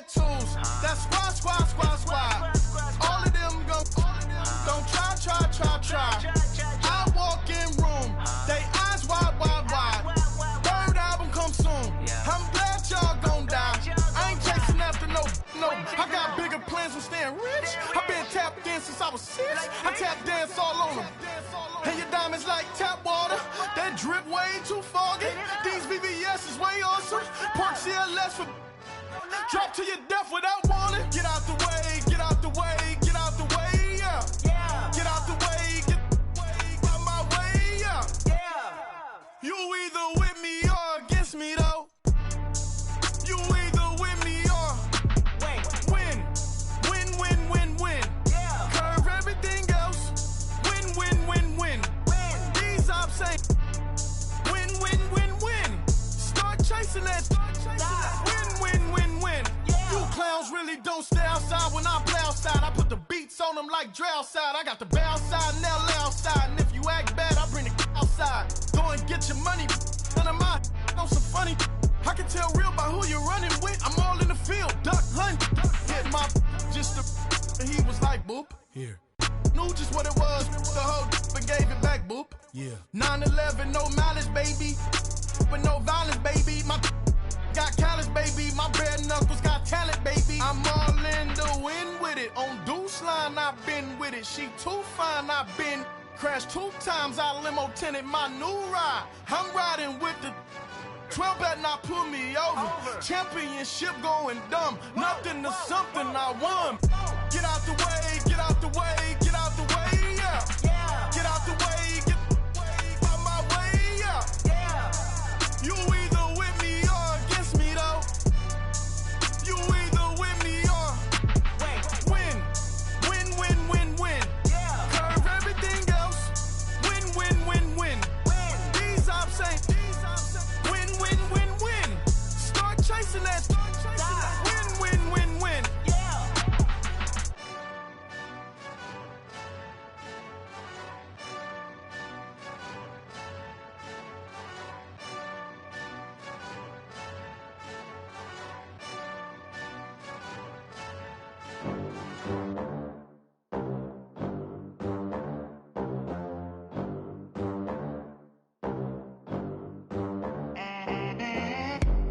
tattoos. That's squad. All of them don't try. I walk in room, they eyes wide. Third album come soon. I'm glad y'all gon' die. I ain't chasing after no. I got bigger plans with staying rich. I've been tapped in since I was 6. I tap dance all on them. And your diamonds like tap water. That drip way too foggy. These VVS is way awesome. Park CLS for drop to your death without warning. Get out the way, yeah. Get out the way, get out my way, yeah. You either with me or against me though. You either with me or win. Curve everything else. Win. These ops ain't win. Start chasing that. Win. You clowns really don't stay outside when I play outside. I put the beats on them like Dre outside. I got the bow side and LA outside. And if you act bad, I bring the outside. Go and get your money. None of my know some funny. I can tell real by who you're running with. I'm all in the field, duck hunt. Hit my just and he was like boop. Here. Knew just what it was. The whole and gave it back, boop. Yeah. 9/11, no malice, baby. But no violence, baby. My got callous, baby. My bare knuckles got talent, baby. I'm all in the wind with it. On Deuce line, I've been with it. She too fine, I've been crashed 2 times. I limo tinted my new ride. I'm riding with the 12 better not pull me over. Championship going dumb. Nothing to something I won. Get out the way, yeah. Get out the way, get out my way, yeah. You either with me or against me though. You either with me or win. Curve everything else. Win. These ops ain't win. Start chasing that. Win.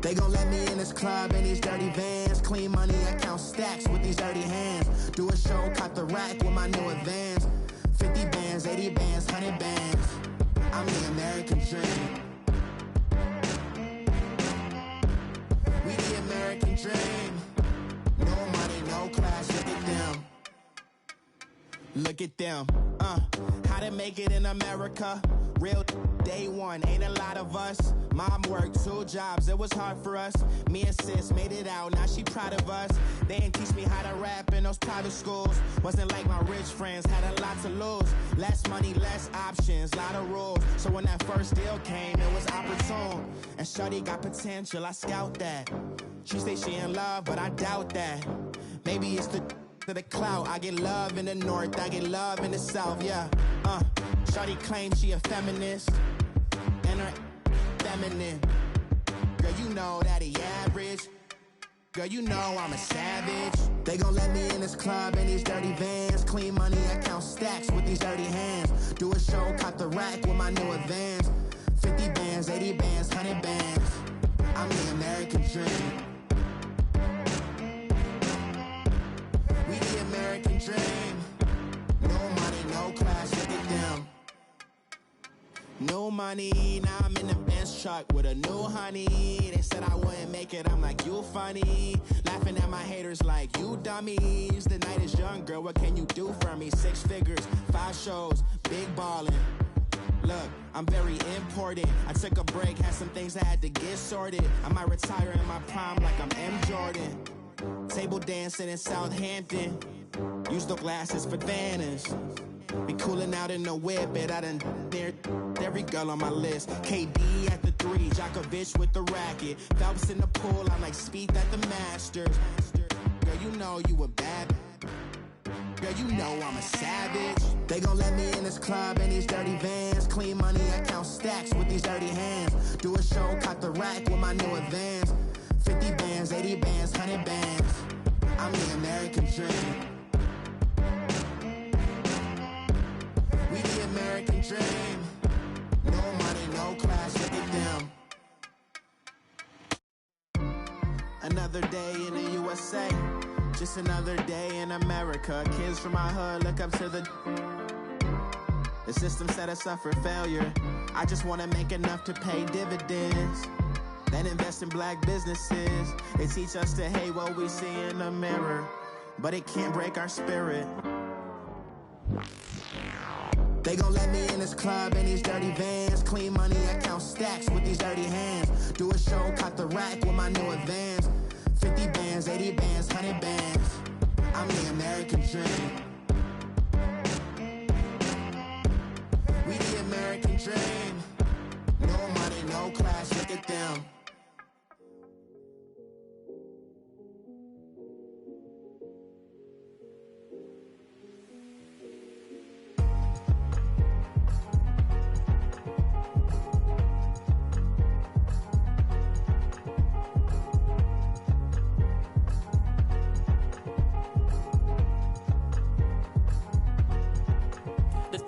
They gon' let me in this club in these dirty vans. Clean money, I count stacks with these dirty hands. Do a show, caught the rack with my new advance. 50 bands, 80 bands, 100 bands. I'm the American dream. We the American dream. No money, no class, look at them. Look at them, how to make it in America. Real day one, ain't a lot of us. Mom worked 2 jobs, it was hard for us. Me and sis made it out, now she proud of us. They didn't teach me how to rap in those private schools. Wasn't like my rich friends, had a lot to lose. Less money, less options, lot of rules. So when that first deal came, it was opportune. And shorty got potential, I scout that. She say she in love, but I doubt that. Maybe it's to the clout. I get love in the north, I get love in the south, yeah. Shorty claims she a feminist, and her feminine. Girl, you know that he average. Girl, you know I'm a savage. They gon' let me in this club in these dirty vans. Clean money, I count stacks with these dirty hands. Do a show, caught the rack with my new advance. 50 bands, 80 bands, 100 bands. I'm the American dream. We the American dream. No money, no class, look at them. No money, now I'm in the Benz truck with a new honey. They said I wouldn't make it, I'm like, you funny. Laughing at my haters like, you dummies. The night is young, girl, what can you do for me? 6 figures, 5 shows, big ballin'. Look, I'm very important. I took a break, had some things I had to get sorted. I might retire in my prime like I'm M. Jordan. Table dancing in Southampton. Use the glasses for Vannas. Be coolin' out in the whip, but I done near every girl on my list. KD at the 3, Djokovic with the racket. Phelps in the pool, I'm like Speed at the Masters. Girl, you know you a bad. Girl, you know I'm a savage. They gon' let me in this club in these dirty vans. Clean money, I count stacks with these dirty hands. Do a show, caught the rack with my new advance. 50 bands, 80 bands, 100 bands. dream. We the American dream. No money, no class, look at them. Another day in the USA, just another day in America. Kids from my hood look up to the system set us up for failure. I just wanna make enough to pay dividends, then invest in black businesses. They teach us to hate what we see in the mirror, but it can't break our spirit. They gon' let me in this club in these dirty vans. Clean money, I count stacks with these dirty hands. Do a show, cut the rack with my new advance. 50 bands, 80 bands, 100 bands. I'm the American dream. We the American dream. No money, no class, look at them.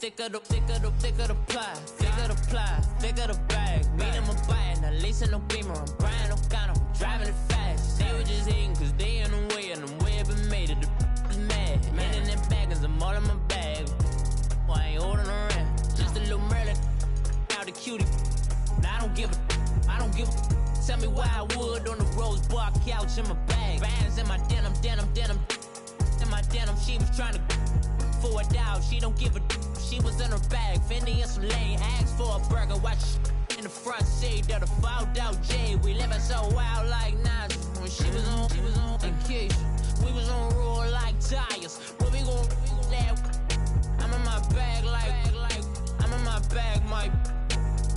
Thicker the ply, thicker the bag. Meet him a bite, now leasing no beamer. I'm Brian O'Connor, I'm driving it fast. They were just hating cause they in the way, and the way I've been made it, the is mad. Man in that bag, cause I'm all in my bag. Well, I ain't holding around, just a little Merlin, out the cutie. Now I don't give a. Tell me why I would on the rose bar couch in my bag. Bands in my denim. In my denim, she was trying to for a doubt, she don't give a. She was in her bag, Fendi and some lane. Asked for a burger, watch in the front seat of the fouled out J. We living so wild like Nas. When she was on vacation, we was on roll like tires. Where we gon' that? I'm in my bag like I'm in my bag, my.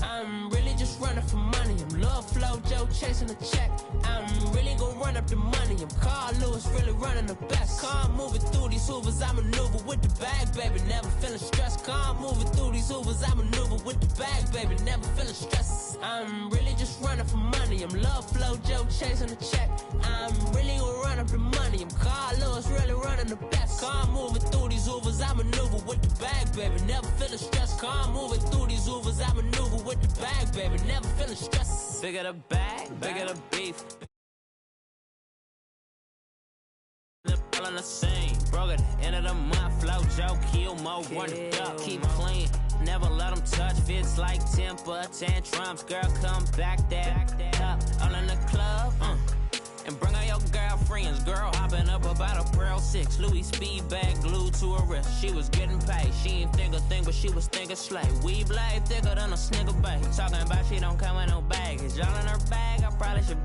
I'm really just running for money. I'm Love Flow Joe chasing a check. I'm really gon' run up the money. I'm Carl Lewis, really running the best. Car moving through these Hoovers, I maneuver with the bag, baby. Never feeling stressed. Car moving through these Hoovers, I maneuver with the bag, baby. Never feeling stressed. I'm really just running for money. I'm Love Flow Joe chasing a check. I'm really gon' run up the money. I'm Carl Lewis, really running the best. Car moving through these Hoovers, I maneuver with the bag, baby. Never feeling stressed. Car moving through these Hoovers, I maneuver with the bag, baby. Never feeling stressed. Bigger the bag, bigger the beef. All on the same. Broke at the end of the month. Flow Joe, kill mo, run it up. Keep clean, never let them touch. Fits like temper tantrums. Girl, come back that up. All in the club, and bring all your girlfriends. Girl hopping up about a Pearl 6. Louis speed bag glued to her wrist. She was getting paid. She ain't think a thing, but she was thinking slay. We blade thicker than a snigger bag. Talking about she don't come with no baggage. All in her bag, I probably should.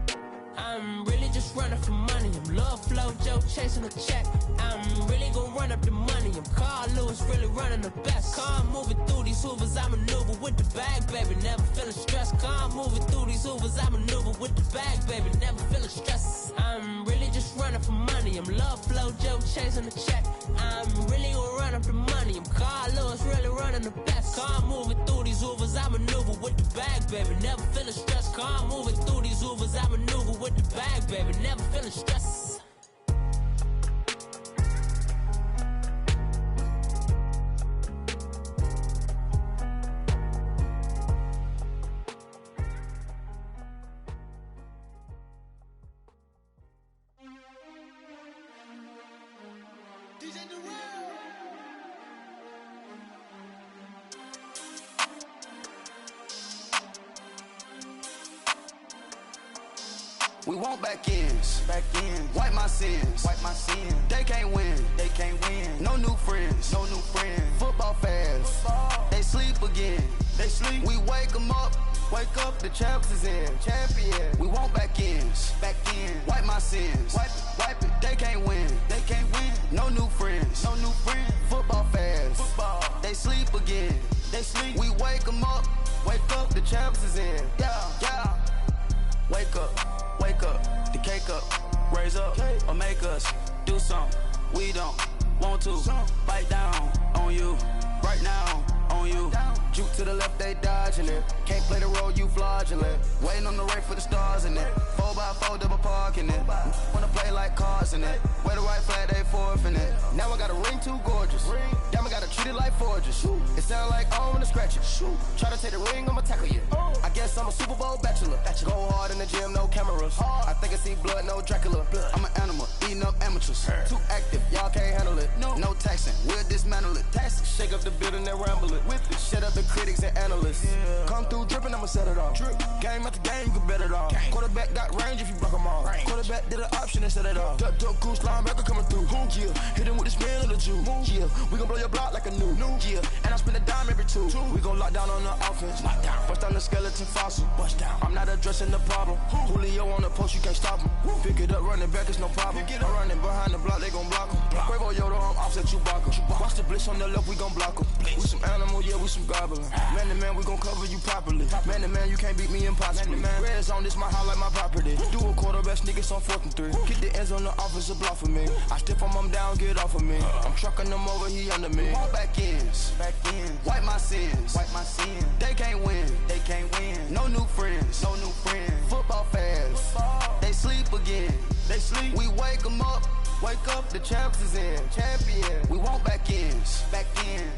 I'm really just running for money. I'm Love Flow Joe chasing a check. I'm really gon' run up the money. I'm Carl Lewis, really running the best. Car moving through these Hoovers, I maneuver with the bag, baby. Never feeling stressed. Car moving through these Hoovers, I maneuver with the bag, baby. Never feeling stressed. I'm really just running for money. I'm Love Flow Joe chasing a check. I'm really gon' run up the money. I'm Carl Lewis, really running the best. Car moving through these Hoovers, I maneuver with the bag, baby. Never feeling stressed. Car moving through these Hoovers, I maneuver with the bag, baby. Never feeling stressed. We want back ends, wipe my sins, They can't win, no new friends, Football fans, they sleep again, We wake them up, the champs is in, We want back ends, wipe my sins, wipe it, They can't win, no new friends, Football fans, they sleep again, We wake them up, the champs is in, yeah. Wake up, the cake up, raise up, or make us do something we don't want to. Bite down on you, right now on you. Juke to the left, they dodging it. Can't play the role, you fraudulent. Waiting on the race for the stars in it. 4x4 double parking it. Wanna play like cars in it. Where the right flag, they forfeit. coffin in. Now I got a ring too gorgeous. Damn, I gotta treat it like forges. It sound like I wanna scratch it. Try to take the ring, I'ma tackle you. I guess I'm a Super Bowl bachelor. Go hard in the gym, no cameras. I think I see blood, no Dracula. I'm an animal, eating up amateurs. Too active, y'all can't handle it. No taxing, we'll dismantle it. Shake up the building and ramble it. With it, shut up the critics and analysts. Come through dripping, I'ma set it off. Game after game, you can bet it off. Quarterback got range if you block them all. Quarterback did an option and set it off. Duck, goose, linebacker coming through. Yeah, hit him with the spin of the Jew. Yeah, we gon' blow your block like a new. Yeah, and I spend a dime every two. We gon' lock down on the offense. Bust down the skeleton fossil. I'm not addressing the problem. Julio on the post, you can't stop him. Pick it up, running back, it's no problem. I'm running behind the block, they gon' block him. Quavo Yoda, I'm offset Chewbacca. Watch the blitz on the left, we gon' block him. We some animal, yeah, we some goblin. Man to man, we gon' cover you properly. Man to man, you can't beat me impossibly. Red zone, this my highlight, my property. Do a quarterback, niggas on 4th and 3. Kick the ends on the offensive block for me. I step on them down, get off of me. I'm trucking them over, he under me. All back ends, wipe my sins. They can't win, No new friends, Football fans, they sleep again. We wake them up. Wake up, the champs is in. Champion. We want back ends.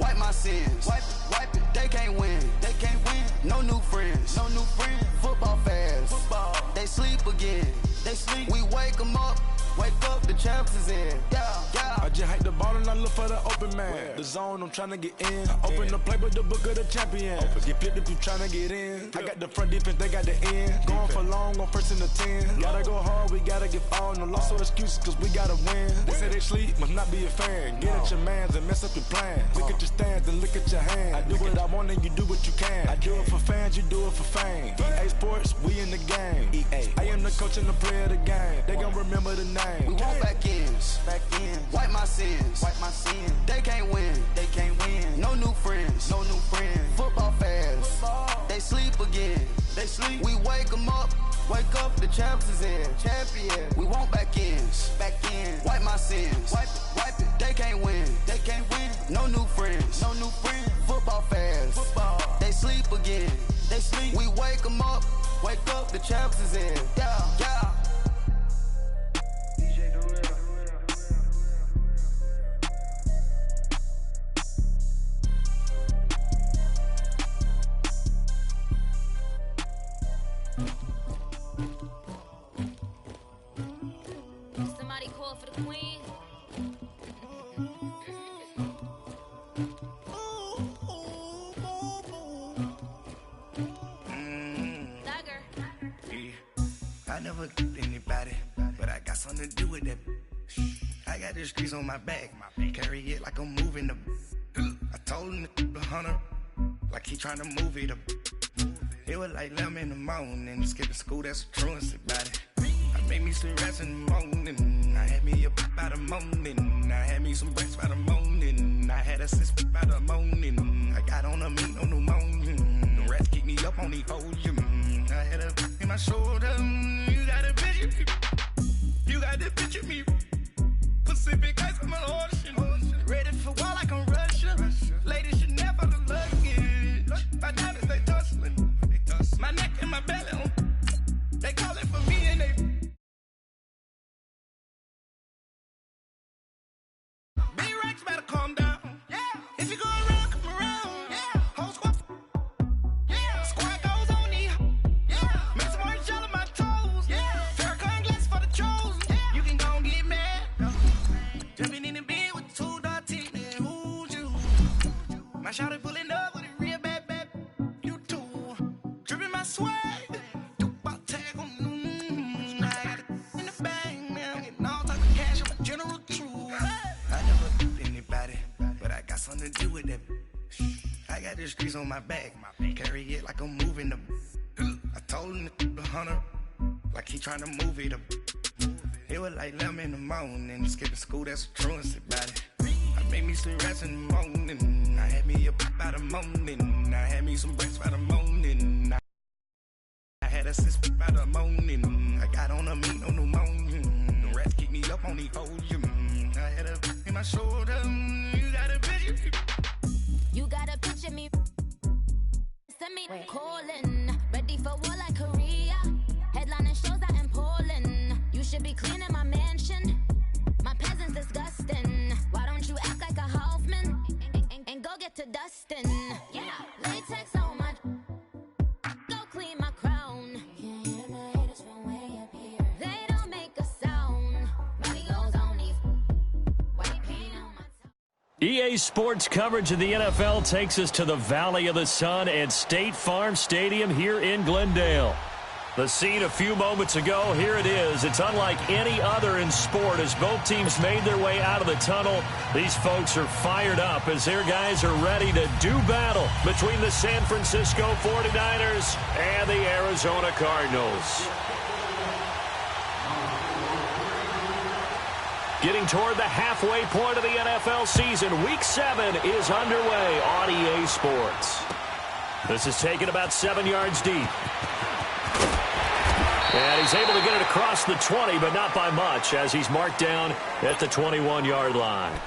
Wipe my sins. Wipe it. They can't win. No new friends. Football fans. They sleep again. We wake them up. Wake up, the champs is in. Yeah. I just hate the ball and I look for the open man. The zone, I'm trying to get in. Open the play, but the book of the champion. Get flipped if you trying to get in. I got the front defense, they got the end. Going for long on 1st and the 10. Gotta go hard, we gotta get all. No loss or excuses, cause we gotta win. They say they sleep, must not be a fan. Get at your mans and mess up your plans. Look at your stands and look at your hands. I do what I want and you do what you can. I do it for fans, you do it for fame. EA Sports, we in the game. I am the coach and the player of the game. They gon' remember the name. We want back ends. Wipe my sins. They can't win. No new friends. Football fans. They sleep again. We wake them up. Wake up, the champs is in. Champion. We want back ends. Wipe my sins. Wipe it. They can't win. No new friends. Football fans. They sleep again. We wake them up. Wake up, the champs is in. Yeah. Somebody call for the queen. Dagger. I never killed anybody, but I got something to do with that. I got the streets on my back, carry it like I'm moving the. I told him the hunter, like he trying to move it up. It was like 11 in the morning, skipping school, that's a truancy body. I made me some rats in the morning, I had me up by the morning, I had me some breaks by the morning, I had a sis by the morning, I got on a meat on the morning, the rats keep me up on the podium, I had a in my shoulder, you got a picture me, you got to picture me, Pacific ice on my ocean, ready for war like I'm Russia, ladies should never the luggage, my diamonds they tussling, my neck and my belly on, they calling for me and they B-Rex better calm down. Yeah. If you go around, come around. Yeah. Whole squad. Yeah. Squad goes on me. Yeah. Make some orange gel on my toes. Yeah. Farrakhan glass for the trolls. Yeah. You can go and get mad. Jumping in the bed with 2 dark teeth. Who's you? My shawty pulling up with a real bad. You too. Dripping my swag. Tag on. I got it in the bag now. Getting all type of cash. I'm a general true. I never killed anybody, but I got something to do with that. I got the streets on my back, carry it like I'm moving the. I told him the hunter, like he trying to move it up. It was like 11 in the morning, skipping school, that's a truancy body. I made me some rats in the morning, I had me up by the morning, I had me some breaks by the morning. I had a sis by the morning, I got on a meat on the morning, the rats keep me up on the podium. I had a in my shoulder, you got a picture. You gotta picture me. Send me calling, ready for war like Korea. Headlining shows out in Poland. You should be cleaning my mansion. My peasants disgusting. EA Sports coverage of the NFL takes us to the Valley of the Sun at State Farm Stadium here in Glendale. The scene a few moments ago, here it is. It's unlike any other in sport as both teams made their way out of the tunnel. These folks are fired up as their guys are ready to do battle between the San Francisco 49ers and the Arizona Cardinals. Getting toward the halfway point of the NFL season, Week 7 is underway on EA Sports. This is taken about 7 yards deep. And he's able to get it across the 20, but not by much, as he's marked down at the 21-yard line.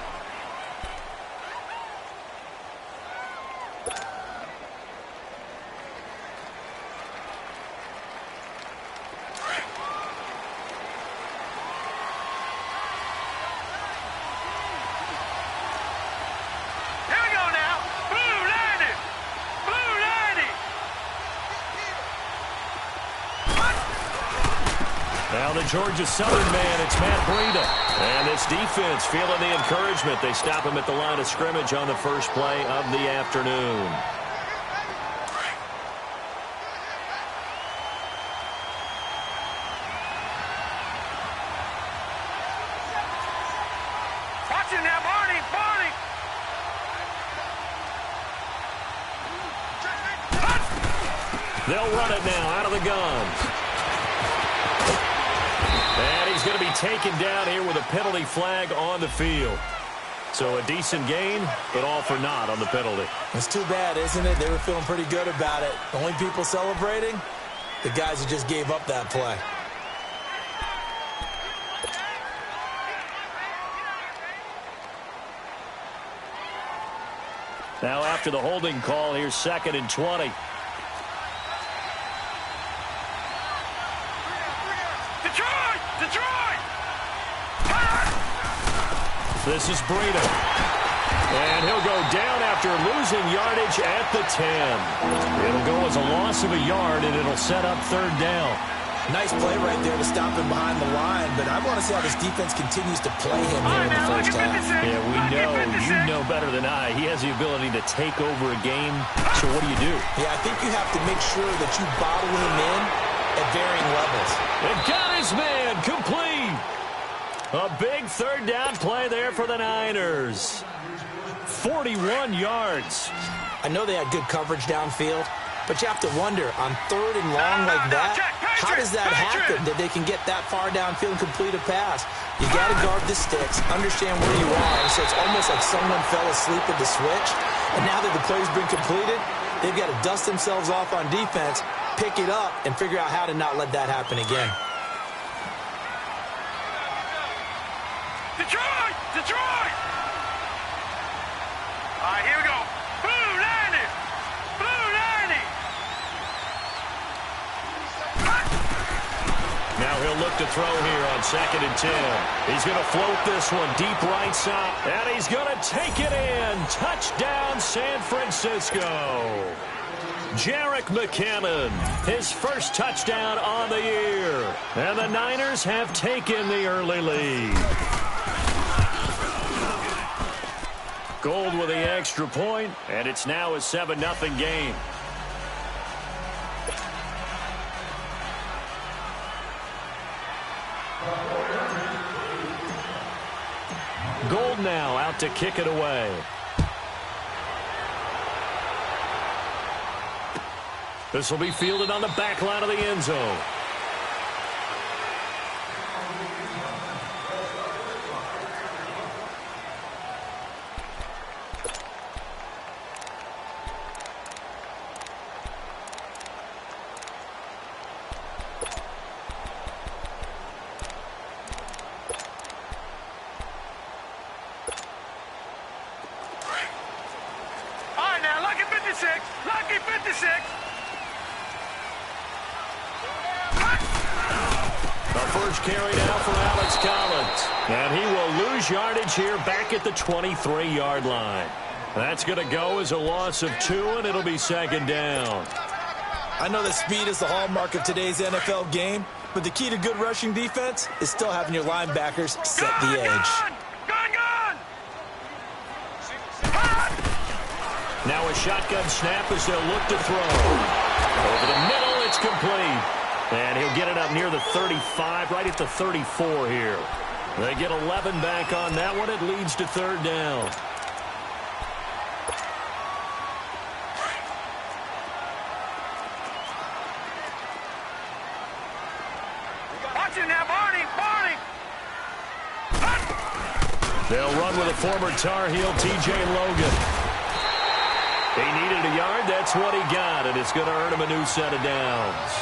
Now the Georgia Southern man, it's Matt Breida. And this defense feeling the encouragement. They stop him at the line of scrimmage on the first play of the afternoon. Watch him now, Barney, Barney. They'll run it now out of the gun. And he's going to be taken down here with a penalty flag on the field. So a decent gain, but all for naught on the penalty. It's too bad, isn't it? They were feeling pretty good about it. The only people celebrating, the guys who just gave up that play. Now after the holding call, here's 2nd and 20. This is Breida. And he'll go down after losing yardage at the 10. It'll go as a loss of a yard, and it'll set up 3rd down. Nice play right there to stop him behind the line, but I want to see how this defense continues to play him here in the first half. Yeah, we know. You know better than I. He has the ability to take over a game. So what do you do? Yeah, I think you have to make sure that you bottle him in at varying levels. And got his man complete. A big 3rd down play there for the Niners. 41 yards. I know they had good coverage downfield, but you have to wonder, on 3rd and long like that, how does that happen that they can get that far downfield and complete a pass? You got to guard the sticks, understand where you are, so it's almost like someone fell asleep at the switch, and now that the play's been completed, they've got to dust themselves off on defense, pick it up, and figure out how to not let that happen again. Detroit! Detroit! All right, here we go. Blue 90! Blue 90! Now he'll look to throw here on 2nd and 10. He's going to float this one deep right side, and he's going to take it in. Touchdown, San Francisco. Jerick McKinnon, his first touchdown on the year. And the Niners have taken the early lead. Gold with the extra point, and it's now a 7-0 game. Gold now out to kick it away. This will be fielded on the back line of the end zone. Carry now for Alex Collins. And he will lose yardage here back at the 23-yard line. That's going to go as a loss of 2, and it'll be 2nd down. I know that speed is the hallmark of today's NFL game, but the key to good rushing defense is still having your linebackers set the edge. Gun! Now a shotgun snap as they'll look to throw. Over the middle, it's complete. And he'll get it up near the 35, right at the 34 here. They get 11 back on that one. It leads to third down. Watch it now, Barney! They'll run with a former Tar Heel, T.J. Logan. He needed a yard. That's what he got, and it's going to earn him a new set of downs.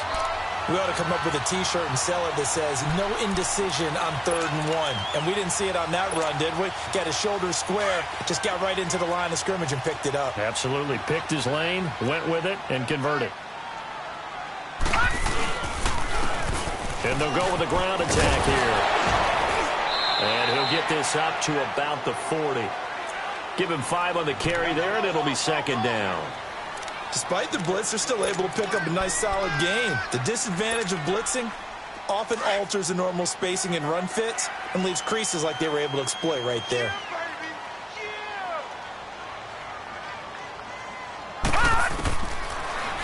We ought to come up with a T-shirt and sell it that says, no indecision on 3rd and 1. And we didn't see it on that run, did we? Got his shoulders square, just got right into the line of scrimmage and picked it up. Absolutely. Picked his lane, went with it, and converted. And they'll go with a ground attack here. And he'll get this up to about the 40. Give him 5 on the carry there, and it'll be second down. Despite the blitz, they're still able to pick up a nice, solid gain. The disadvantage of blitzing often alters the normal spacing and run fits and leaves creases like they were able to exploit right there.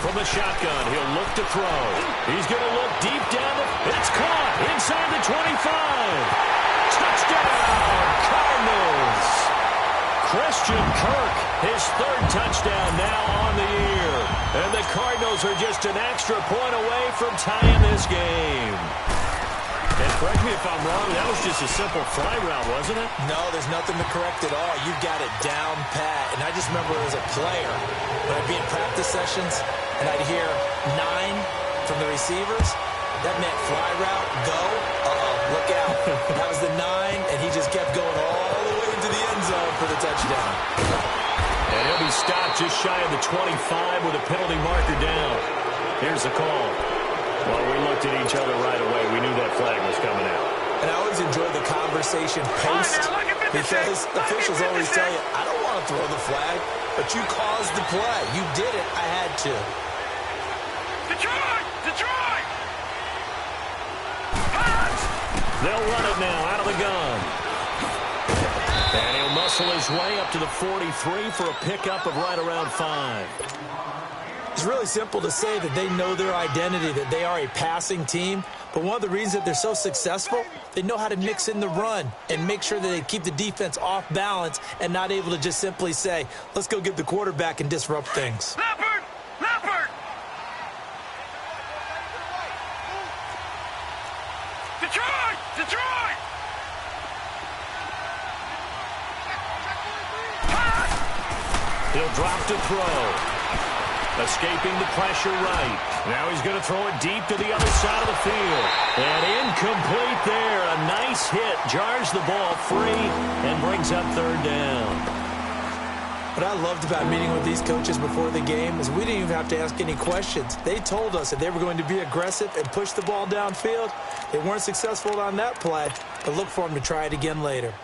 From the shotgun, he'll look to throw. He's going to look deep down. It's caught inside the 25. Touchdown, Cardinals. Christian Kirk, his 3rd touchdown now on the year. And the Cardinals are just an extra point away from tying this game. And correct me if I'm wrong, that was just a simple fly route, wasn't it? No, there's nothing to correct at all. You've got it down pat. And I just remember as a player, when I'd be in practice sessions, and I'd hear 9 from the receivers, that meant fly route, go, look out. That was the 9, and he just kept going all the way into the end zone for the touchdown. And he'll be stopped just shy of the 25 with a penalty marker down. Here's the call. Well, we looked at each other right away. We knew that flag was coming out. And I always enjoy the conversation post because officials always tell you, I don't want to throw the flag, but you caused the play. You did it. I had to. Detroit! They'll run it now out of the gun. And he'll muscle his way up to the 43 for a pickup of right around 5. It's really simple to say that they know their identity, that they are a passing team. But one of the reasons that they're so successful, they know how to mix in the run and make sure that they keep the defense off balance and not able to just simply say, let's go get the quarterback and disrupt things. Leopard! Detroit! He'll drop to throw. Escaping the pressure right. Now he's going to throw it deep to the other side of the field. And incomplete there. A nice hit. Jars the ball free and brings up 3rd down. What I loved about meeting with these coaches before the game is we didn't even have to ask any questions. They told us that they were going to be aggressive and push the ball downfield. They weren't successful on that play, but look for them to try it again later.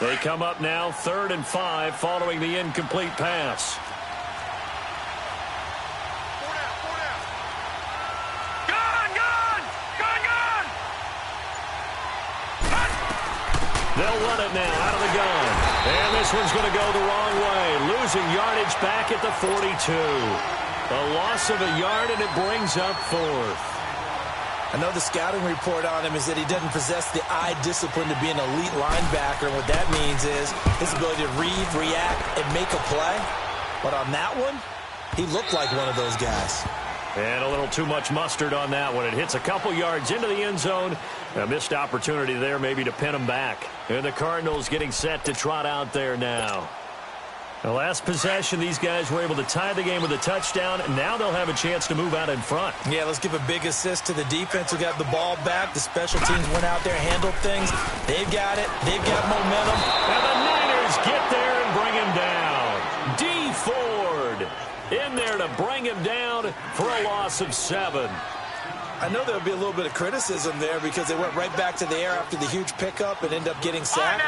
They come up now 3rd and 5 following the incomplete pass. They'll run it now out of the gun. And this one's going to go the wrong way. Losing yardage back at the 42. A loss of a yard, and it brings up 4th. I know the scouting report on him is that he doesn't possess the eye discipline to be an elite linebacker. And what that means is his ability to read, react, and make a play. But on that one, he looked like one of those guys. And a little too much mustard on that one. It hits a couple yards into the end zone. A missed opportunity there maybe to pin him back. And the Cardinals getting set to trot out there now. The last possession, these guys were able to tie the game with a touchdown, and now they'll have a chance to move out in front. Yeah, let's give a big assist to the defense who got the ball back. The special teams went out there, handled things. They've got it. They've got momentum. And the Niners get there and bring him down. D. Ford in there to bring him down for a loss of 7. I know there'll be a little bit of criticism there because they went right back to the air after the huge pickup and end up getting sacked.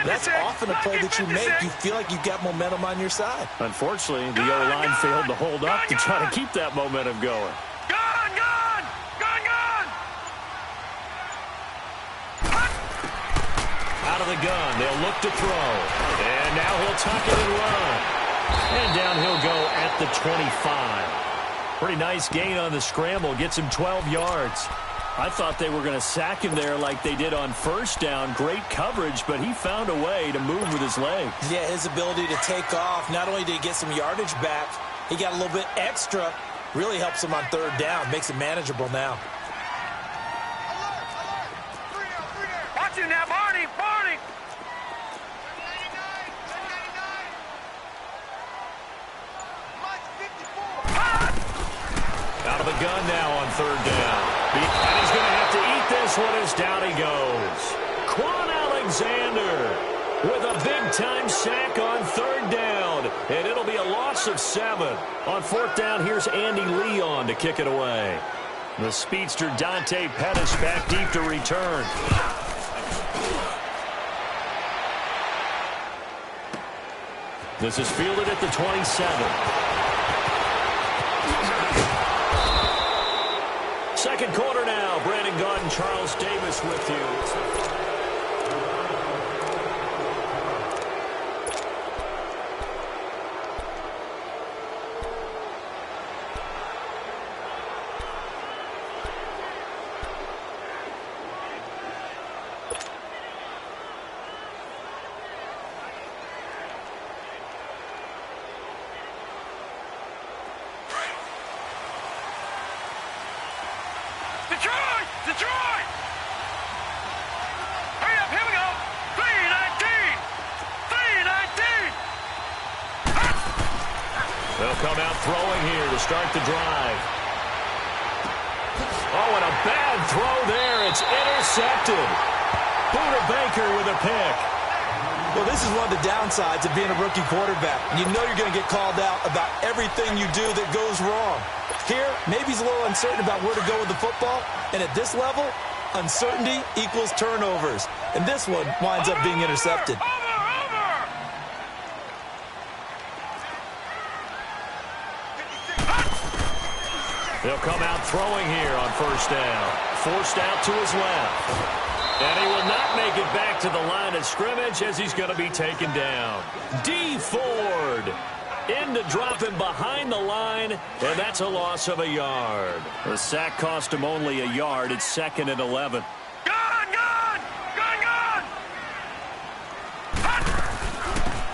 That's often a play that you make. You feel like you've got momentum on your side. Unfortunately, the O-line failed to hold up to try to keep that momentum going. Out of the gun, they'll look to throw. And now he'll tuck it and run. And down he'll go at the 25. Pretty nice gain on the scramble. Gets him 12 yards. I thought they were going to sack him there like they did on first down. Great coverage, but he found a way to move with his legs. Yeah, his ability to take off, not only did he get some yardage back, he got a little bit extra. Really helps him on third down. Makes it manageable now. Watch him now, Barney! Barney! Out of the gun now on third down. And he's going to have to eat this one as down he goes. Quan Alexander with a big-time sack on third down. And it'll be a loss of 7. On fourth down, here's Andy Leon to kick it away. The speedster Dante Pettis back deep to return. This is fielded at the 27. Second quarter now. Brandon Gaudin, Charles Davis with you. Detroit! Hurry up, here we go! 3-19! 3-19! They'll come out throwing here to start the drive. Oh, and a bad throw there. It's intercepted. Buda Baker with a pick. Well, this is one of the downsides of being a rookie quarterback. You know you're going to get called out about everything you do that goes wrong. Here, maybe he's a little uncertain about where to go with the football. And at this level, uncertainty equals turnovers. And this one winds up being intercepted. They'll come out throwing here on first down. Forced out to his left. And he will not make it back to the line of scrimmage as he's going to be taken down. D. Ford in to drop him behind the line, and that's a loss of a yard. The sack cost him only a yard. It's 2nd and 11.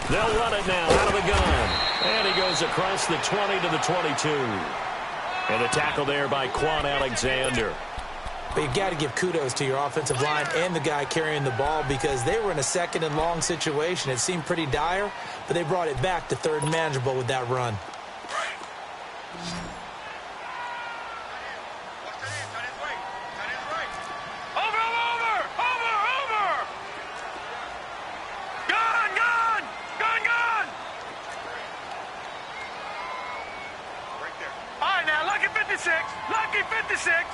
They'll run it now out of the gun. And he goes across the 20 to the 22. And a tackle there by Quan Alexander. But you've got to give kudos to your offensive line and the guy carrying the ball because they were in a 2nd and long situation. It seemed pretty dire, but they brought it back to 3rd and manageable with that run. Lucky 56!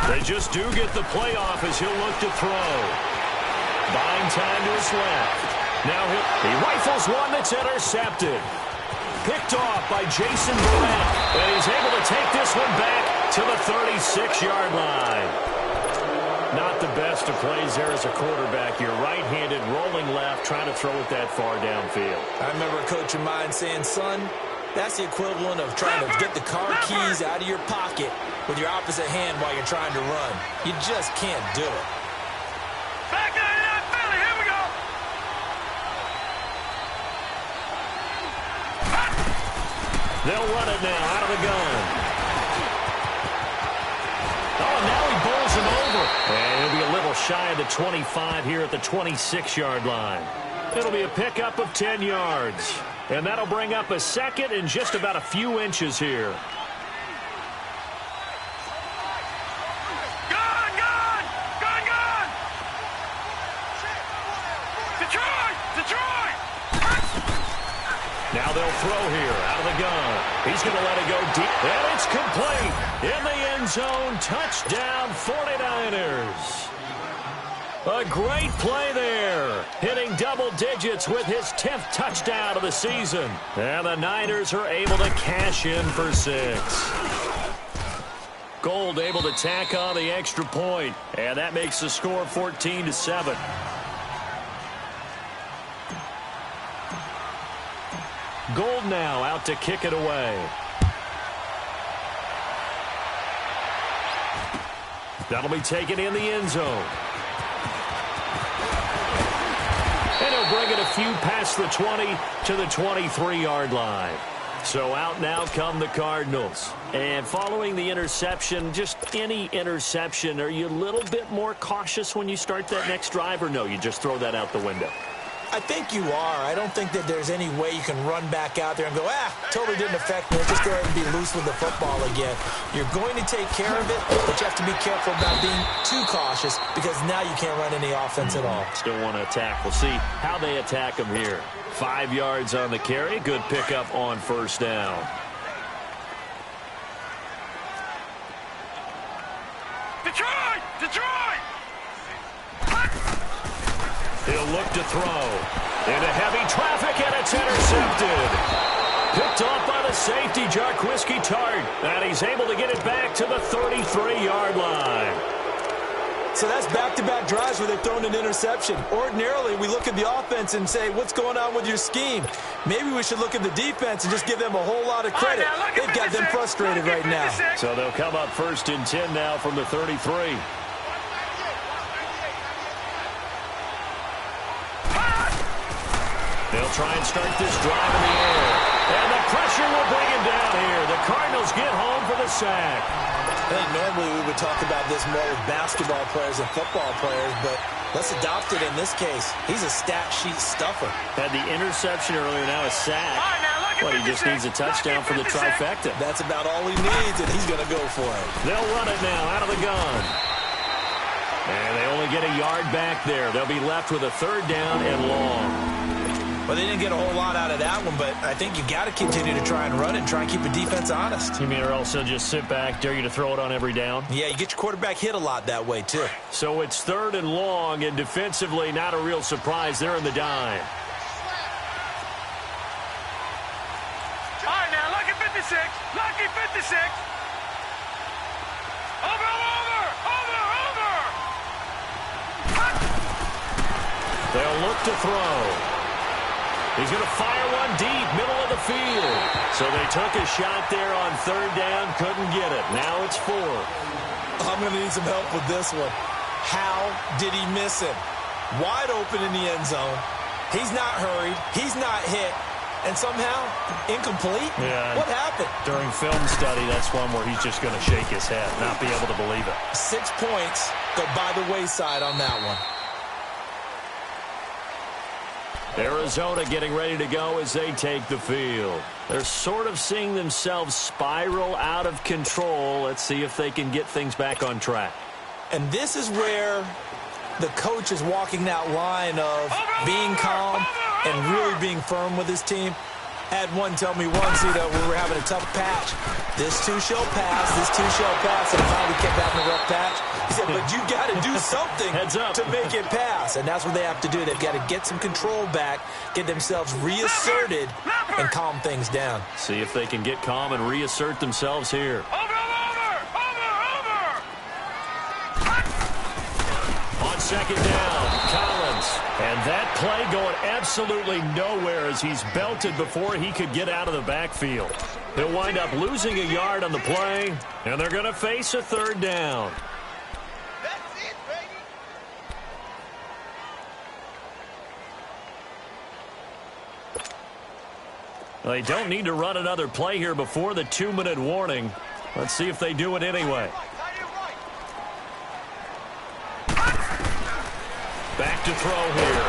They just do get the playoff as he'll look to throw. Buying time to his left. Now he rifles one that's intercepted. Picked off by Jason Barrett. And he's able to take this one back to the 36-yard line. Not the best of plays there as a quarterback. You're right-handed, rolling left, trying to throw it that far downfield. I remember a coach of mine saying, son, that's the equivalent of trying to get the car keys out of your pocket with your opposite hand while you're trying to run. You just can't do it. Back in that Philly, here we go! They'll run it now out of the gun. Oh, and now he bowls him over. And he'll be a little shy of the 25 here at the 26-yard line. It'll be a pickup of 10 yards. And that'll bring up a 2nd and just about a few inches here. Now they'll throw here out of the gun. He's going to let it go deep. And it's complete. In the end zone. Touchdown 49ers. A great play there. Hitting double digits with his 10th touchdown of the season. And the Niners are able to cash in for 6. Gold able to tack on the extra point, and that makes the score 14-7. Gold now out to kick it away. That'll be taken in the end zone. And he'll bring it a few past the 20 to the 23-yard line. So out now come the Cardinals. And following the interception, just any interception, are you a little bit more cautious when you start that next drive, or no, you just throw that out the window? I think you are. I don't think that there's any way you can run back out there and go, totally didn't affect me. Let's just go ahead and be loose with the football again. You're going to take care of it, but you have to be careful about being too cautious because now you can't run any offense at all. Still want to attack. We'll see how they attack them here. 5 yards on the carry. Good pickup on first down. Detroit! Detroit! He'll look to throw. Into heavy traffic, and it's intercepted. Picked off by the safety, Jarquiski Tart. And he's able to get it back to the 33-yard line. So that's back-to-back drives where they've thrown an interception. Ordinarily, we look at the offense and say, what's going on with your scheme? Maybe we should look at the defense and just give them a whole lot of credit. They've got them frustrated right now. So they'll come up 1st and 10 now from the 33. They'll try and start this drive in the air. And the pressure will bring him down here. The Cardinals get home for the sack. I think normally we would talk about this more with basketball players and football players, but let's adopt it in this case. He's a stat sheet stuffer. Had the interception earlier, now a sack. But he just needs a touchdown for the trifecta. That's about all he needs, and he's going to go for it. They'll run it now out of the gun. And they only get a yard back there. They'll be left with a 3rd down and long. Well, they didn't get a whole lot out of that one, but I think you got to continue to try and run it and try and keep the defense honest. You mean or else they'll just sit back, dare you to throw it on every down? Yeah, you get your quarterback hit a lot that way, too. So it's 3rd and long, and defensively not a real surprise. They're in the dime. All right, now, lucky 56. Lucky 56. Over. They'll look to throw. He's going to fire one deep, middle of the field. So they took a shot there on 3rd down, couldn't get it. Now it's 4. I'm going to need some help with this one. How did he miss him? Wide open in the end zone. He's not hurried. He's not hit. And somehow, incomplete? Yeah. What happened? During film study, that's one where he's just going to shake his head, not be able to believe it. 6 points go by the wayside on that one. Arizona getting ready to go as they take the field. They're sort of seeing themselves spiral out of control. Let's see if they can get things back on track. And this is where the coach is walking that line of being calm and really being firm with his team. Had one tell me once, we were having a tough patch. This too shall pass, this too shall pass. And finally kept having a rough patch. He said, but you got to do something to make it pass. And that's what they have to do. They've got to get some control back, get themselves reasserted, and calm things down. See if they can get calm and reassert themselves here. On 2nd down, Collins. And that play going absolutely nowhere as he's belted before he could get out of the backfield. He'll wind up losing a yard on the play, and they're going to face a 3rd down. That's it, baby. They don't need to run another play here before the 2-minute warning. Let's see if they do it anyway. Back to throw here.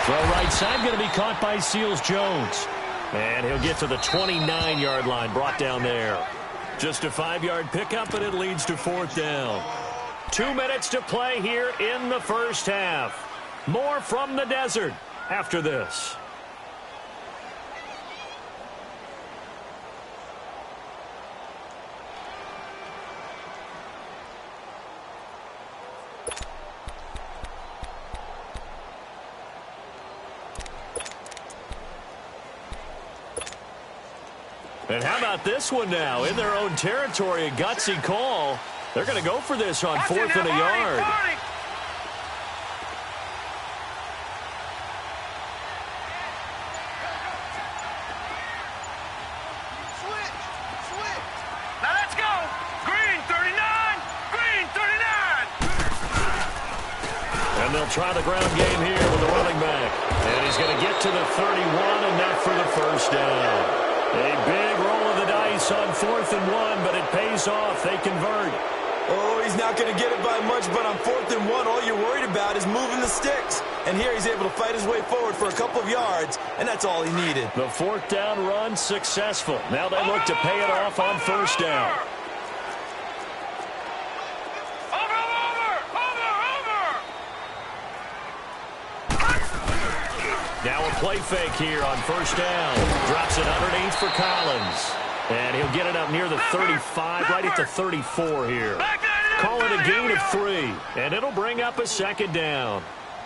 Throw right side going to be caught by Seals-Jones. And he'll get to the 29-yard line, brought down there. Just a 5-yard pickup, and it leads to 4th down. 2 minutes to play here in the first half. More from the desert after this. And how about this one now? In their own territory, a gutsy call. They're going to go for this on 4th and a yard. They'll try the ground game here with the running back. And he's going to get to the 31, enough for the first down. A big roll of the dice on 4th and 1, but it pays off. They convert. Oh, he's not going to get it by much, but on 4th and 1, all you're worried about is moving the sticks. And here he's able to fight his way forward for a couple of yards, and that's all he needed. The 4th down run successful. Now they look to pay it off on 1st down. Now a play fake here on 1st down. Drops it underneath for Collins. And he'll get it up near the 35, right at the 34 here. Call it a gain of 3, and it'll bring up a 2nd down.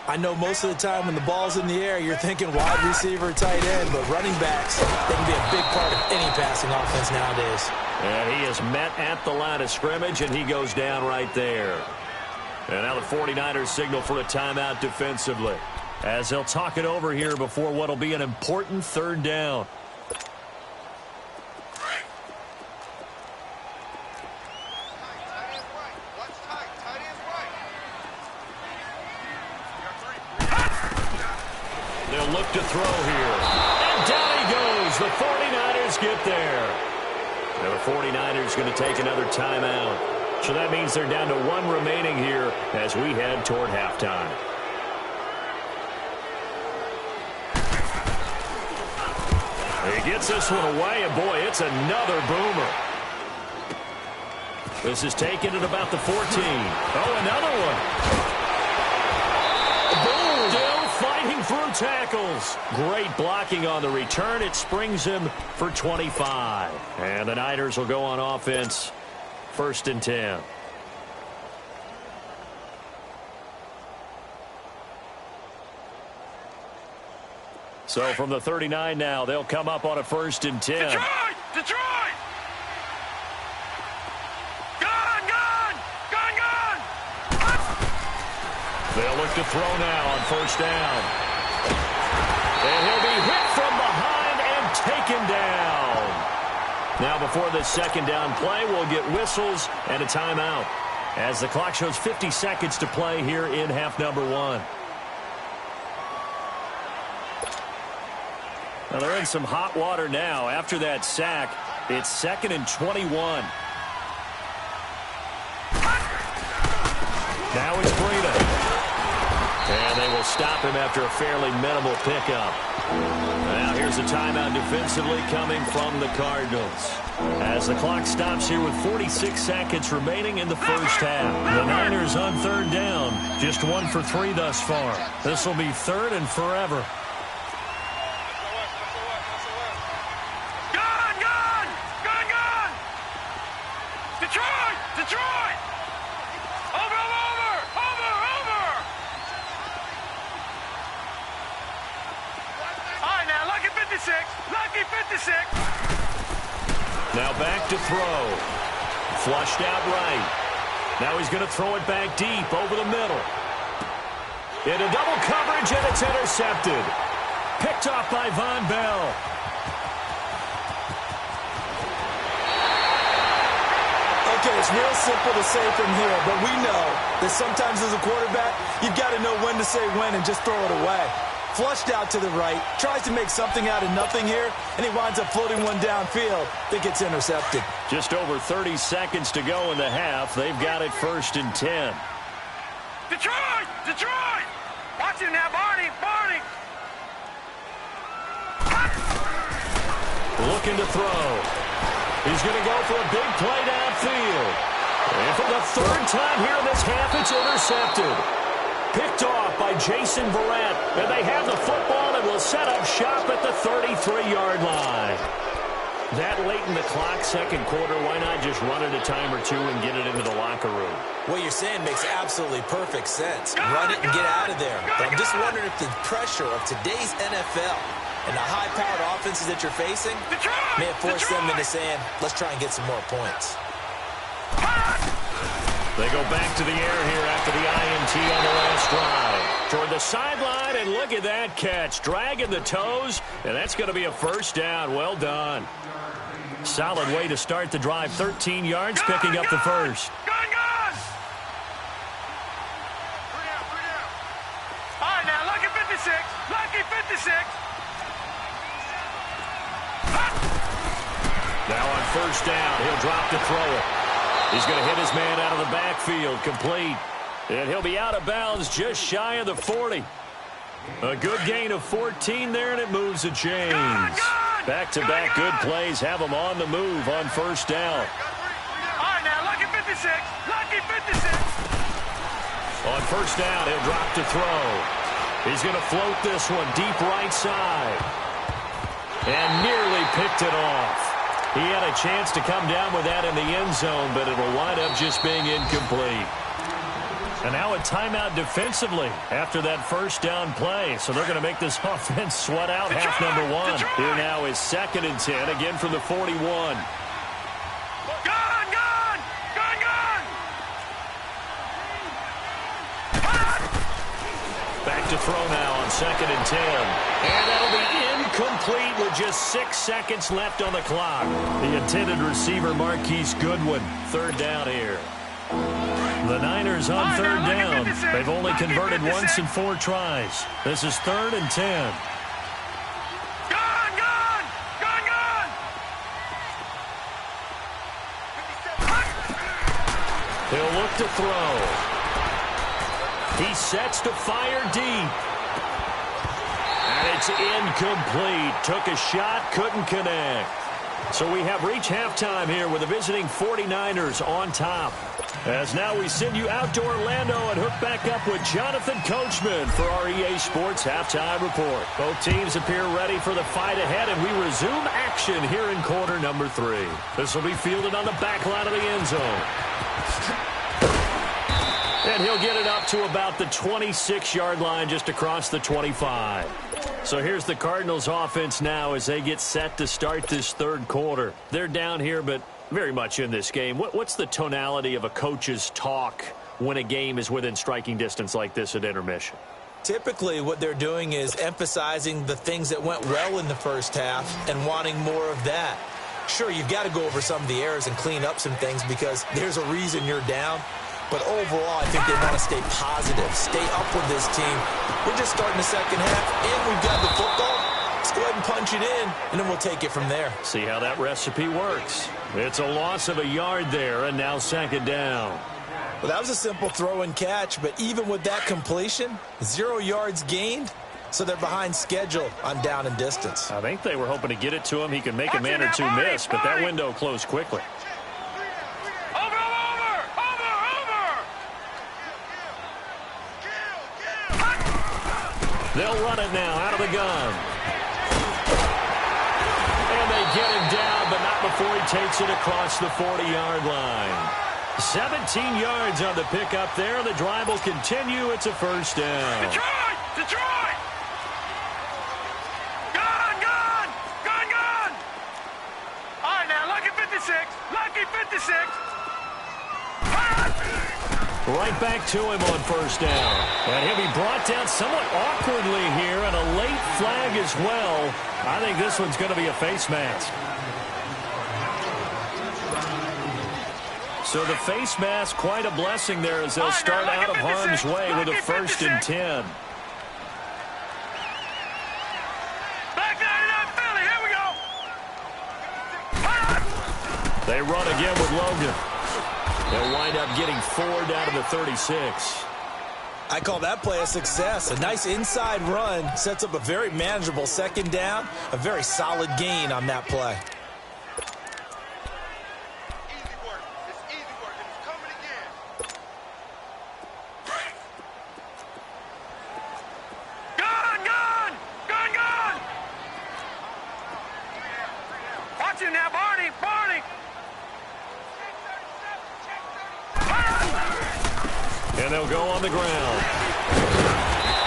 I know most of the time when the ball's in the air, you're thinking wide receiver, tight end, but running backs, they can be a big part of any passing offense nowadays. And he is met at the line of scrimmage, and he goes down right there. And now the 49ers signal for a timeout defensively, as they'll talk it over here before what will be an important 3rd down. They'll look to throw here. And down he goes. The 49ers get there. Now the 49ers going to take another timeout. So that means they're down to 1 remaining here as we head toward halftime. He gets this one away, and boy, it's another boomer. This is taken at about the 14. Oh, another one. Boom! Still fighting through tackles. Great blocking on the return. It springs him for 25. And the Niners will go on offense. 1st and 10. So from the 39 now, they'll come up on a 1st and 10. Detroit! They'll look to throw now on 1st down. And he'll be hit from behind and taken down. Now before this 2nd down play, we'll get whistles and a timeout, as the clock shows 50 seconds to play here in half number 1. Now they're in some hot water now. After that sack, it's 2nd and 21. Now it's Breida. And they will stop him after a fairly minimal pickup. Now here's a timeout defensively coming from the Cardinals, as the clock stops here with 46 seconds remaining in the 1st half. The Niners on 3rd down, just 1 for 3 thus far. This will be 3rd and forever. Detroit! Over! All right, now, lucky 56. Now back to throw. Flushed out right. Now he's going to throw it back deep over the middle. Into double coverage, and it's intercepted. Picked off by Von Bell. Okay, it's real simple to say from here, but we know that sometimes as a quarterback, you've got to know when to say when and just throw it away. Flushed out to the right, tries to make something out of nothing here, and he winds up floating one downfield that gets intercepted. Just over 30 seconds to go in the half. They've got it 1st and 10. Detroit! Watch him now, Barney! Looking to throw. He's going to go for a big play downfield. And for the 3rd time here in this half, it's intercepted. Picked off by Jason Verrett. And they have the football and will set up shop at the 33-yard line. That late in the clock, 2nd quarter, why not just run it a time or 2 and get it into the locker room? What you're saying makes absolutely perfect sense. Run it and get out of there. But I'm just wondering if the pressure of today's NFL And the high-powered offenses that you're facing may have forced them into saying, let's try and get some more points. They go back to the air here after the INT on the last drive. Toward the sideline, and look at that catch. Dragging the toes, and that's going to be a first down. Well done. Solid way to start the drive. 13 yards, picking up the first. All right, now, lucky 56. Lucky 56. Now on first down, he'll drop to throw it. He's going to hit his man out of the backfield, complete. And he'll be out of bounds just shy of the 40. A good gain of 14 there, and it moves the chains. Back-to-back good plays have him on the move on first down. All right, now, lucky 56. Lucky 56. On first down, he'll drop to throw. He's going to float this one deep right side. And nearly picked it off. He had a chance to come down with that in the end zone, but it'll wind up just being incomplete. And now a timeout defensively after that first down play. So they're going to make this offense sweat out half number one. Here now is 2nd and 10, again from the 41. Gone! Back to throw now on 2nd and 10. And that'll be incomplete with just 6 seconds left on the clock. The intended receiver, Marquise Goodwin. 3rd down here. The Niners on 3rd down. They've only converted once in 4 tries. This is 3rd and 10. Gone! He'll look to throw. He sets to fire deep. And it's incomplete. Took a shot, couldn't connect. So we have reached halftime here with the visiting 49ers on top. As now we send you out to Orlando and hook back up with Jonathan Coachman for our EA Sports Halftime Report. Both teams appear ready for the fight ahead, and we resume action here in quarter number 3. This will be fielded on the back line of the end zone. And he'll get it up to about the 26-yard line just across the 25. So here's the Cardinals offense now as they get set to start this 3rd quarter. They're down here, but very much in this game. What's the tonality of a coach's talk when a game is within striking distance like this at intermission? Typically, what they're doing is emphasizing the things that went well in the first half and wanting more of that. Sure, you've got to go over some of the errors and clean up some things because there's a reason you're down. But overall, I think they want to stay positive, stay up with this team. We're just starting the second half, and we've got the football. Let's go ahead and punch it in, and then we'll take it from there. See how that recipe works. It's a loss of a yard there, and now 2nd down. Well, that was a simple throw and catch, but even with that completion, 0 yards gained, so they're behind schedule on down and distance. I think they were hoping to get it to him. He can make a man or two miss, but that window closed quickly. They'll run it now out of the gun. And they get him down, but not before he takes it across the 40-yard line. 17 yards on the pickup there. The drive will continue. It's a first down. Detroit! Gone! All right, now, lucky 56. Lucky 56. Right back to him on first down. And he'll be brought down somewhat awkwardly here, and a late flag as well. I think this one's going to be a face mask. So the face mask, quite a blessing there as they'll start out of harm's way with a 1st and 10. Back 99 Philly, here we go. They run again with Logan. They'll wind up getting 4 down to the 36. I call that play a success. A nice inside run sets up a very manageable 2nd down. A very solid gain on that play. Easy work. It's easy work, and it's coming again. Gone! Watch him now, Barney! And they'll go on the ground.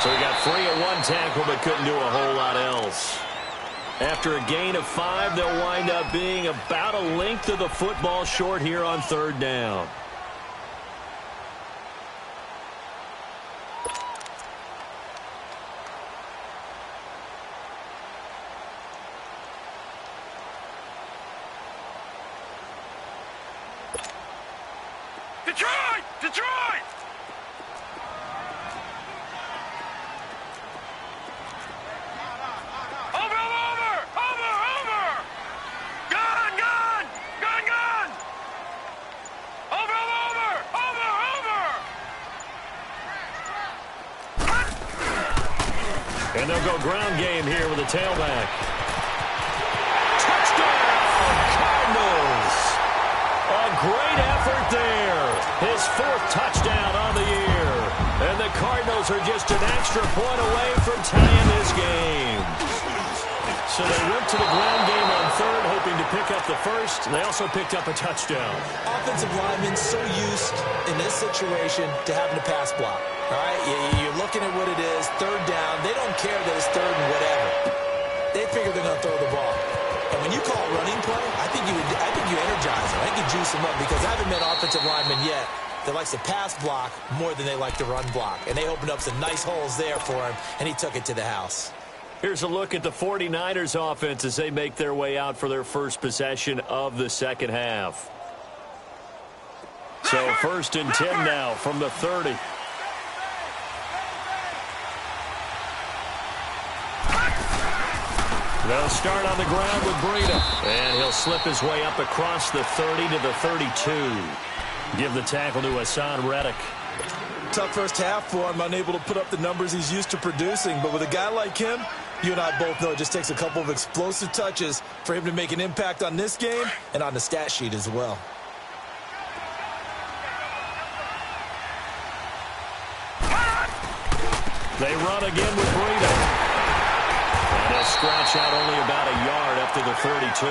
So he got free at one tackle, but couldn't do a whole lot else. After a gain of 5, they'll wind up being about a length of the football short here on 3rd down. Detroit! Detroit! And they'll go ground game here with a tailback. Touchdown, Cardinals! A great effort there. His 4th touchdown on the year. And the Cardinals are just an extra point away from tying this game. So they went to the ground game on 3rd, hoping to pick up the 1st. And they also picked up a touchdown. Offensive linemen so used in this situation to having to pass block. All right, you're looking at what it is, 3rd down. They don't care that it's 3rd and whatever. They figure they're going to throw the ball. And when you call running play, I think you energize them. I think you juice them up because I haven't met offensive linemen yet that likes to pass block more than they like to run block. And they opened up some nice holes there for him, and he took it to the house. Here's a look at the 49ers offense as they make their way out for their first possession of the second half. So 1st and 10 now from the 30. They'll start on the ground with Breida. And he'll slip his way up across the 30 to the 32. Give the tackle to Hassan Reddick. Tough first half for him, unable to put up the numbers he's used to producing. But with a guy like him, you and I both know it just takes a couple of explosive touches for him to make an impact on this game and on the stat sheet as well. They run again with Breida. And he'll scratch out only about a yard up to the 32.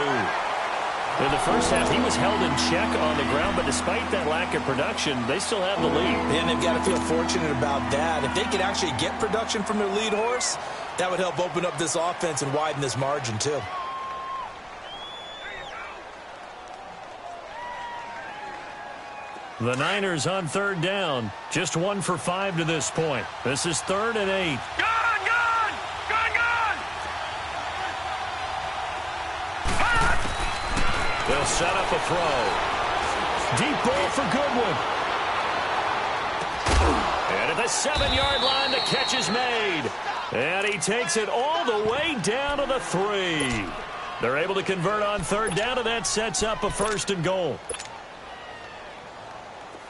In the first half, he was held in check on the ground, but despite that lack of production, they still have the lead. And they've got to feel fortunate about that. If they could actually get production from their lead horse, that would help open up this offense and widen this margin too. The Niners on 3rd down. Just 1 for 5 to this point. This is 3rd and 8. Gun! Gun! Gun! Gun! They'll set up a throw. Deep ball for Goodwin. And at the 7-yard line, the catch is made. And he takes it all the way down to the 3. They're able to convert on 3rd down, and that sets up a 1st and goal.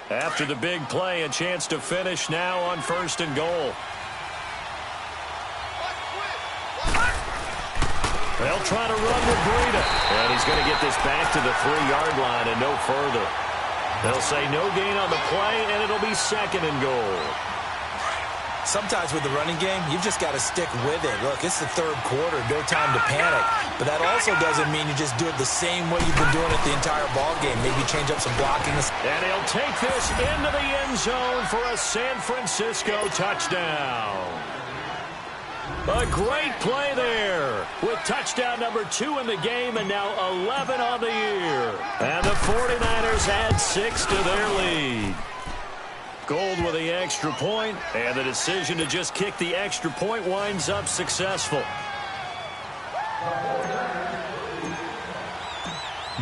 After the big play, a chance to finish now on 1st and goal. They'll try to run with Breida. And he's going to get this back to the 3-yard line and no further. They'll say no gain on the play, and it'll be 2nd and goal. Sometimes with the running game, you've just got to stick with it. Look, it's the 3rd quarter, no time to panic. But that also doesn't mean you just do it the same way you've been doing it the entire ball game. Maybe change up some blocking. And he'll take this into the end zone for a San Francisco touchdown. A great play there with touchdown number 2 in the game and now 11 on the year. And the 49ers add 6 to their lead. Gold with the extra point, and the decision to just kick the extra point winds up successful.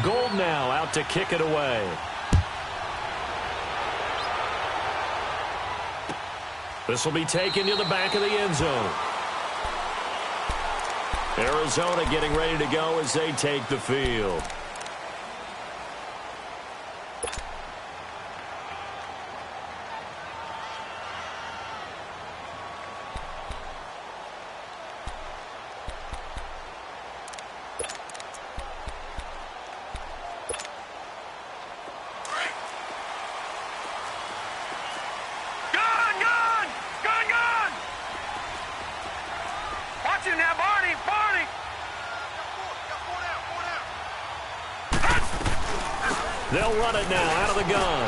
Gold now out to kick it away. This will be taken to the back of the end zone. Arizona getting ready to go as they take the field. They'll run it now out of the gun.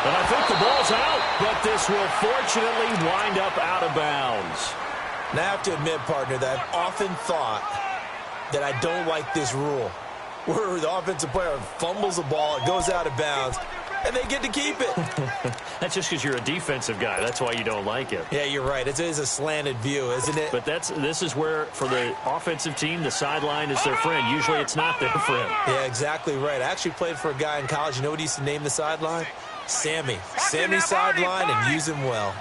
And I think the ball's out, but this will fortunately wind up out of bounds. And I have to admit, partner, that I've often thought that I don't like this rule, where the offensive player fumbles the ball, it goes out of bounds, and they get to keep it. That's just because you're a defensive guy. That's why you don't like it. Yeah, you're right. It is a slanted view, isn't it? But this is where, for the offensive team, the sideline is their friend. Usually it's not their friend. Yeah, exactly right. I actually played for a guy in college. You know what he used to name the sideline? Sammy. Sammy sideline, and use him well.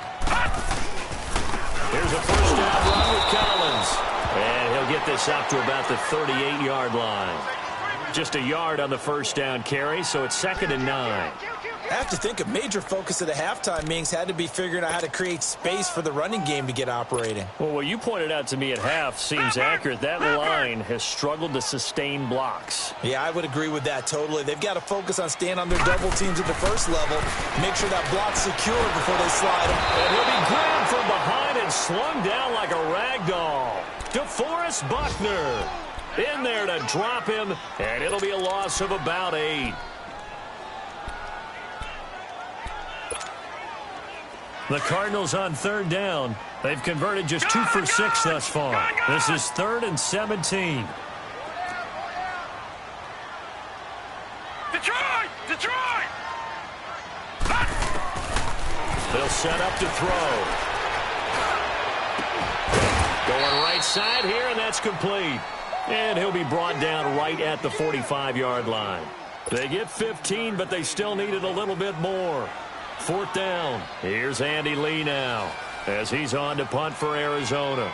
Here's a first down run with Collins. And he'll get this up to about the 38-yard line. Just a yard on the first down carry, so it's 2nd and 9. I have to think a major focus of the halftime meetings had to be figuring out how to create space for the running game to get operating. Well, what you pointed out to me at half seems accurate. That line has struggled to sustain blocks. Yeah, I would agree with that totally. They've got to focus on staying on their double teams at the first level, make sure that block's secure before they slide them. And he'll be grabbed from behind and slung down like a rag doll. DeForest Buckner in there to drop him, and it'll be a loss of about 8. The Cardinals on 3rd down. They've converted just 2 for 6 thus far. This is 3rd and 17. Detroit! They'll set up to throw. Going right side here, and that's complete. And he'll be brought down right at the 45-yard line. They get 15, but they still needed a little bit more. 4th down. Here's Andy Lee now as he's on to punt for Arizona.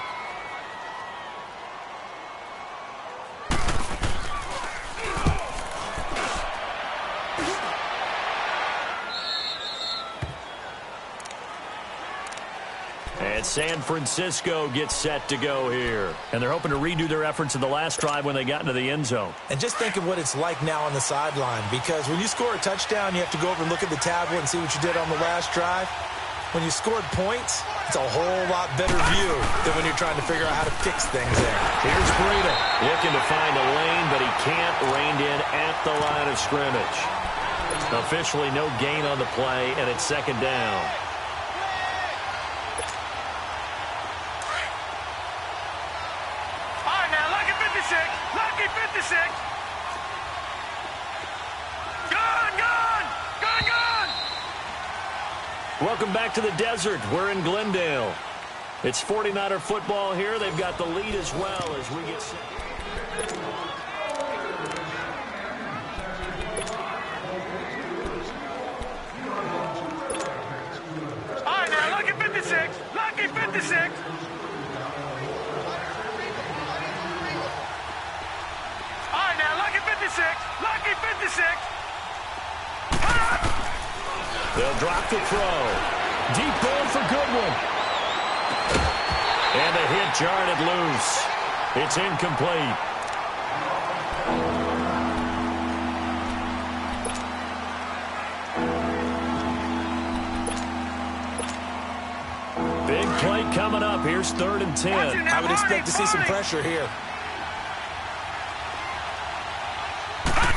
And San Francisco gets set to go here. And they're hoping to redo their efforts in the last drive when they got into the end zone. And just think of what it's like now on the sideline, because when you score a touchdown, you have to go over and look at the tablet and see what you did on the last drive. When you scored points, it's a whole lot better view than when you're trying to figure out how to fix things there. Here's Breida looking to find a lane, but he can't rein in at the line of scrimmage. Officially no gain on the play, and it's 2nd down. Lucky 56. Gone! Welcome back to the desert. We're in Glendale. It's 49er football here. They've got the lead as well as we get set. All right, now, lucky 56. Lucky 56. Lucky 56. They'll drop the throw. Deep ball for Goodwin. And the hit jarred it loose. It's incomplete. Big play coming up. Here's 3rd and 10. I would expect to see some pressure here.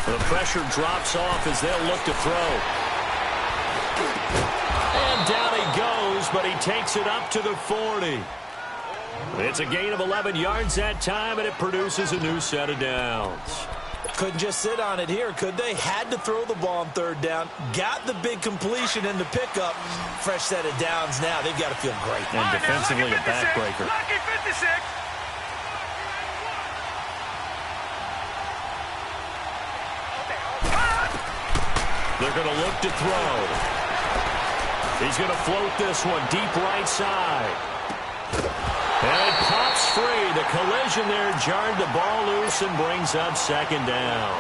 The pressure drops off as they'll look to throw. And down he goes, but he takes it up to the 40. It's a gain of 11 yards that time, and it produces a new set of downs. Couldn't just sit on it here, could they? Had to throw the ball on 3rd down. Got the big completion in the pickup. Fresh set of downs now. They've got to feel great. And defensively a backbreaker. Lucky 56. They're going to look to throw. He's going to float this one deep right side. And it pops free. The collision there jarred the ball loose and brings up 2nd down.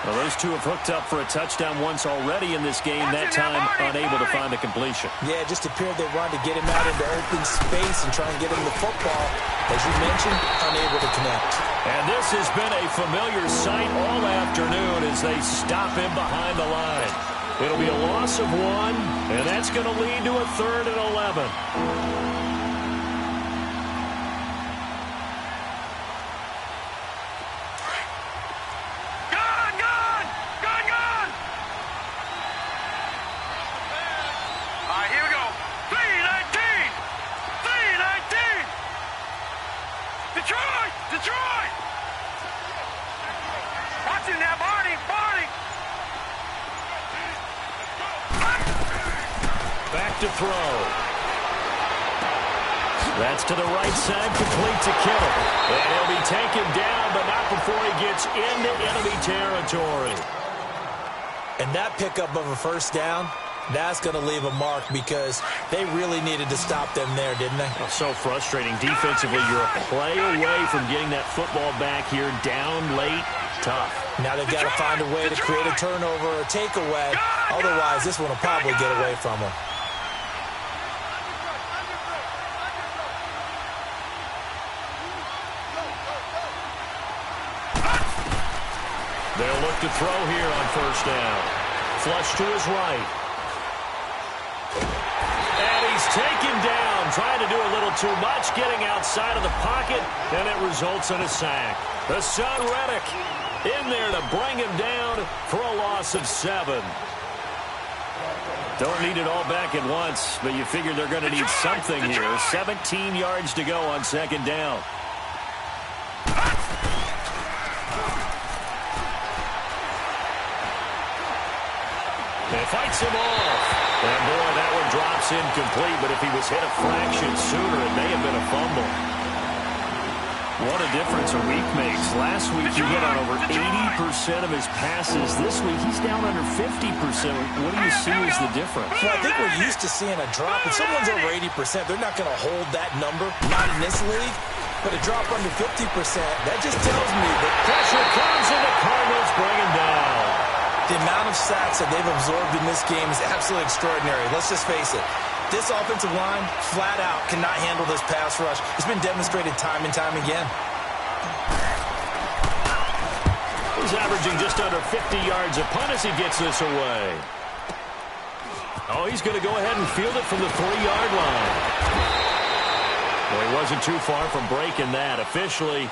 Well, those two have hooked up for a touchdown once already in this game, that time unable to find the completion. Yeah, it just appeared they wanted to get him out into open space and try and get him the football. As you mentioned, unable to connect. And this has been a familiar sight all afternoon as they stop him behind the line. It'll be a loss of 1, and that's going to lead to a 3rd and 11. All right, here we go. 3:19. to throw. That's to the right side, complete to Kittle. And he'll be taken down, but not before he gets into enemy territory. And that pickup of a first down, that's going to leave a mark because they really needed to stop them there, didn't they? Oh, so frustrating. Defensively, you're a play away from getting that football back here down late. Tough. Now they've got to find a way to create a turnover or a takeaway. Otherwise, this one will probably get away from them. They'll look to throw here on first down. Flush to his right. And he's taken down, trying to do a little too much, getting outside of the pocket, and it results in a sack. Hassan Reddick in there to bring him down for a loss of 7. Don't need it all back at once, but you figure they're going to need something here. 17 yards to go on second down. And fights him off. And boy, that one drops incomplete, but if he was hit a fraction sooner, it may have been a fumble. What a difference a week makes. Last week he hit on over 80% of his passes. This week he's down under 50%. What do you see as the difference? Well, I think we're used to seeing a drop. If someone's over 80%, they're not going to hold that number, not in this league. But a drop under 50%, that just tells me that pressure comes and the Cardinals bring him down. The amount of sacks that they've absorbed in this game is absolutely extraordinary. Let's just face it. This offensive line, flat out, cannot handle this pass rush. It's been demonstrated time and time again. He's averaging just under 50 yards a punt as he gets this away. Oh, he's going to go ahead and field it from the 3-yard line. Well, he wasn't too far from breaking that. Officially,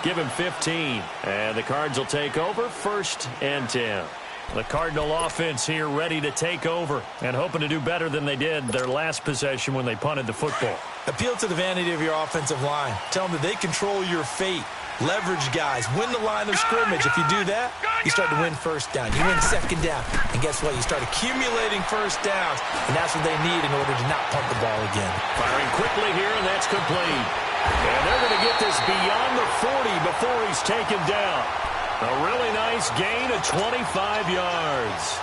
give him 15. And the Cards will take over, 1st and 10. The Cardinal offense here ready to take over and hoping to do better than they did their last possession when they punted the football. Appeal to the vanity of your offensive line. Tell them that they control your fate. Leverage guys. Win the line of scrimmage. If you do that, you start to win first down. You win second down. And guess what? You start accumulating first downs. And that's what they need in order to not punt the ball again. Firing quickly here, and that's complete. And they're going to get this beyond the 40 before he's taken down. A really nice gain of 25 yards.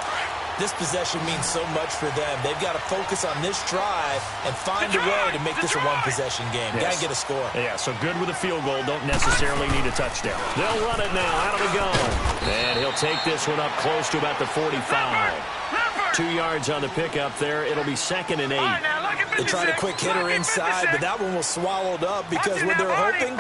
This possession means so much for them. They've got to focus on this drive and find a way to make this a one-possession game. Got to get a score. Yeah, so good with a field goal. Don't necessarily need a touchdown. They'll run it now out of the gun. And he'll take this one up close to about the 45. 2 yards on the pickup there. It'll be 2nd and 8. They tried a quick hitter inside, but that one was swallowed up because what they're hoping,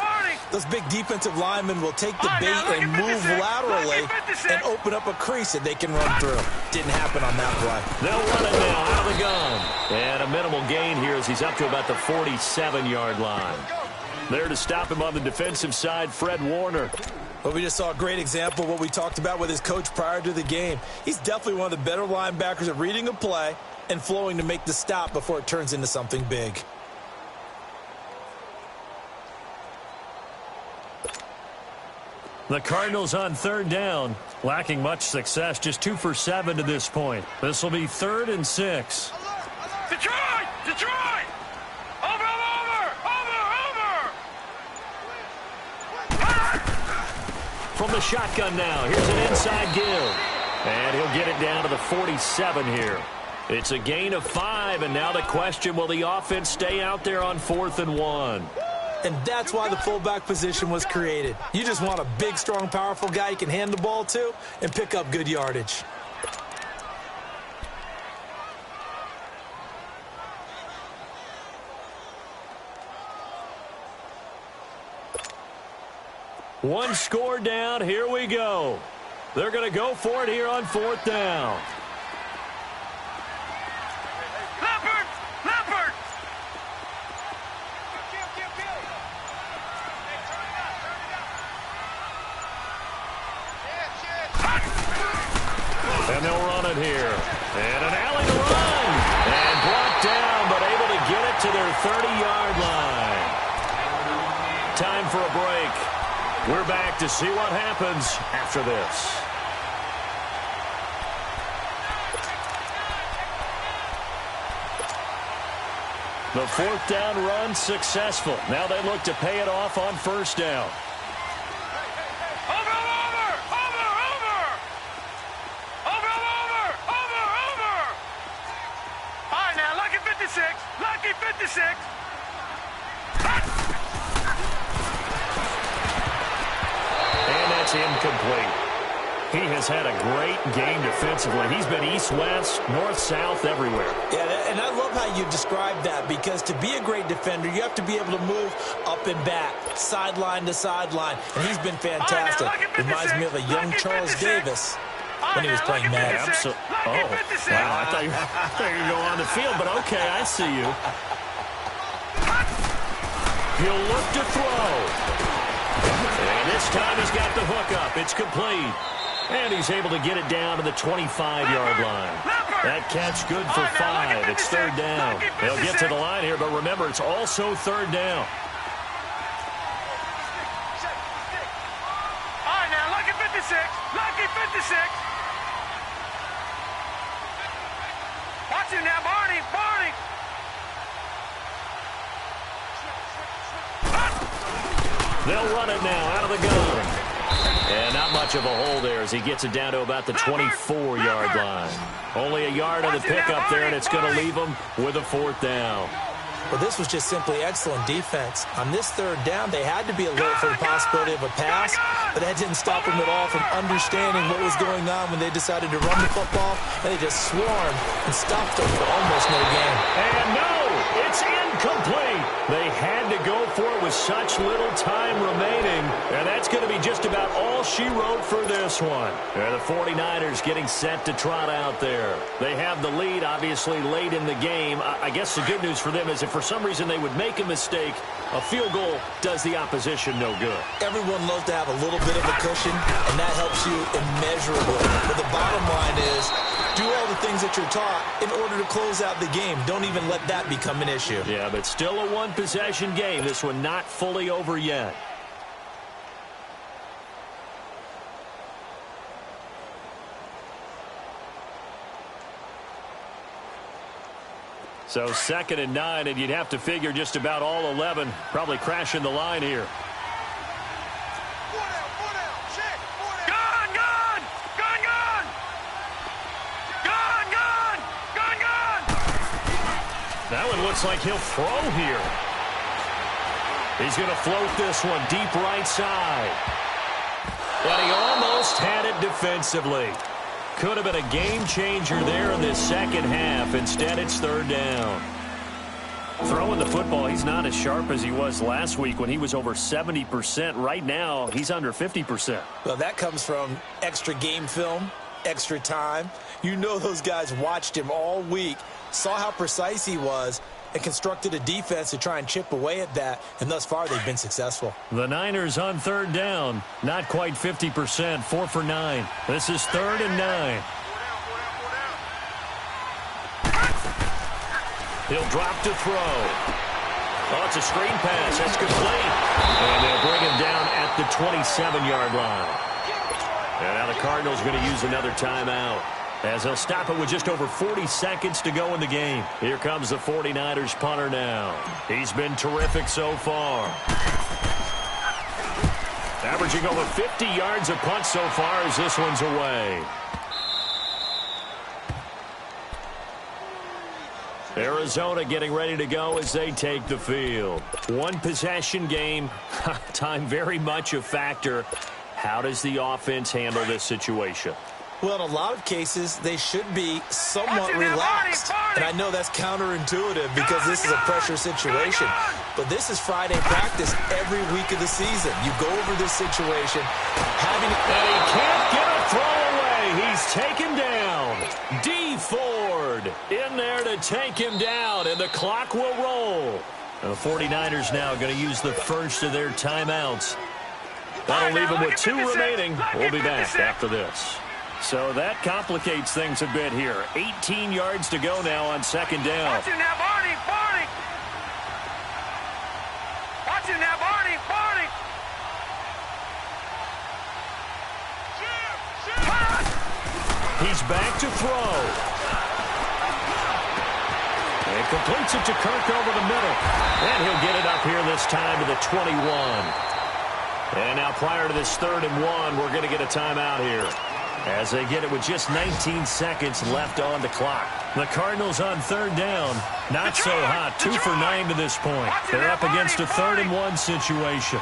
those big defensive linemen will take the bait and move laterally and open up a crease that they can run through. Didn't happen on that play. They'll run it now out of the gun. And a minimal gain here as he's up to about the 47-yard line. There to stop him on the defensive side, Fred Warner. Well, we just saw a great example of what we talked about with his coach prior to the game. He's definitely one of the better linebackers at reading a play and flowing to make the stop before it turns into something big. The Cardinals on 3rd down, lacking much success, just 2 for 7 to this point. This will be 3rd and 6. Detroit! Detroit! Over! From the shotgun now, here's an inside give. And he'll get it down to the 47 here. It's a gain of 5, and now the question, will the offense stay out there on 4th and 1? And that's why the fullback position was created. You just want a big, strong, powerful guy you can hand the ball to and pick up good yardage. One score down. Here we go. They're going to go for it here on 4th down. Leopard! And they'll run it here. And an alley to run. And brought down, but able to get it to their 30-yard line. Time for a break. We're back to see what happens after this. The fourth down run successful. Now they look to pay it off on first down. Lucky 56. And that's incomplete. He has had a great game defensively. He's been east-west, north-south, everywhere. Yeah, and I love how you describe that, because to be a great defender, you have to be able to move up and back, sideline to sideline, and he's been fantastic. Reminds me of a young Charles Davis when he was playing Madden. Absolutely. Oh, wow, I thought you were going to go on the field, but okay, I see you. He'll look to throw. And this time he's got the hook up. It's complete. And he's able to get it down to the 25-yard line. That catch good for 5. It's third down. They'll get to the line here, but remember, it's also third down. All right, now, lucky 56. Lucky 56. Watch him now, Barney. Barney. They'll run it now out of the gun. And not much of a hole there as he gets it down to about the 24-yard line. Only a yard on the pickup there, and it's going to leave him with a fourth down. Well, this was just simply excellent defense. On this third down, they had to be alert for the possibility of a pass, but that didn't stop them at all from understanding what was going on when they decided to run the football, and they just swarmed and stopped them for almost no gain. And no, it's incomplete. They had to go for it with such little time remaining, and that's going to be just about all she wrote for this one. And the 49ers getting set to trot out there. They have the lead, obviously, late in the game. I guess the good news for them is if for some reason they would make a mistake, a field goal does the opposition no good. Everyone loves to have a little bit of a cushion, and that helps you immeasurably. But the bottom line is, do all the things that you're taught in order to close out the game. Don't even let that become an issue. Yeah, but still a one-possession game. This one not fully over yet. So 2nd and 9, and you'd have to figure just about all 11 probably crashing the line here. That one looks like he'll throw here. He's going to float this one deep right side. But he almost had it defensively. Could have been a game changer there in this second half. Instead, it's third down. Throwing the football, he's not as sharp as he was last week when he was over 70%. Right now, he's under 50%. Well, that comes from extra game film, extra time. You know those guys watched him all week, saw how precise he was, and constructed a defense to try and chip away at that, and thus far they've been successful. The Niners on third down, not quite 50%, 4 for 9. This is 3rd and 9. He'll drop to throw. Oh, it's a screen pass. That's complete. And they'll bring him down at the 27-yard line. And now the Cardinals going to use another timeout, as they'll stop it with just over 40 seconds to go in the game. Here comes the 49ers punter now. He's been terrific so far. Averaging over 50 yards a punt so far as this one's away. Arizona getting ready to go as they take the field. One possession game. Time very much a factor. How does the offense handle this situation? Well, in a lot of cases, they should be somewhat relaxed. And I know that's counterintuitive because this is a pressure situation. But this is Friday practice every week of the season. You go over this situation. And he can't get a throw away. He's taken down. D. Ford in there to take him down, and the clock will roll. And the 49ers now going to use the first of their timeouts. That'll leave them with 2 remaining. We'll be back after this. So that complicates things a bit here. 18 yards to go now on 2nd down. Watch him now, Barney. Barney. Watch him now, Barney. Barney. He's back to throw. And completes it to Kirk over the middle. And he'll get it up here this time to the 21. And now prior to this 3rd and 1, we're going to get a timeout here, as they get it with just 19 seconds left on the clock. The Cardinals on 3rd down. Not so hot. 2 for 9 to this point. They're up against a 3rd and 1 situation.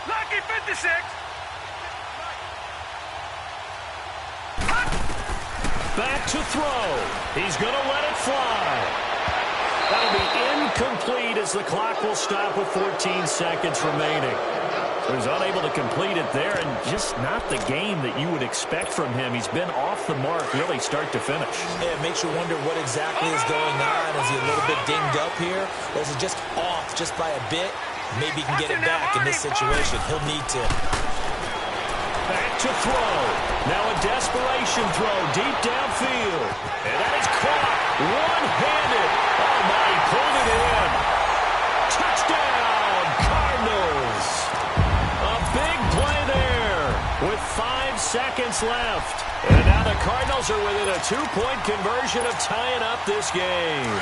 Lucky 56. Back to throw. He's going to let it fly. That'll be incomplete as the clock will stop with 14 seconds remaining. So he's unable to complete it there, and just not the game that you would expect from him. He's been off the mark really start to finish. Yeah, it makes you wonder what exactly is going on. Is he a little bit dinged up here? Or is it just off just by a bit? Maybe he can get it back in this situation. He'll need to. Back to throw. Now a desperation throw deep downfield. And that is caught one-handed. Oh, my, he pulled it in. Touchdown, Cardinals. A big play there with 5 seconds left. And now the Cardinals are within a 2-point conversion of tying up this game.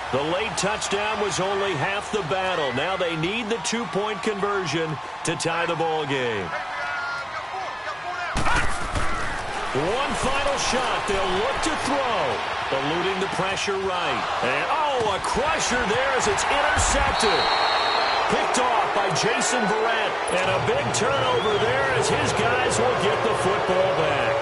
The late touchdown was only half the battle. Now they need the 2-point conversion to tie the ball game. One final shot. They'll look to throw. Eluding the pressure right. And, oh, a crusher there as it's intercepted. Picked off by Jason Verrett. And a big turnover there as his guys will get the football back.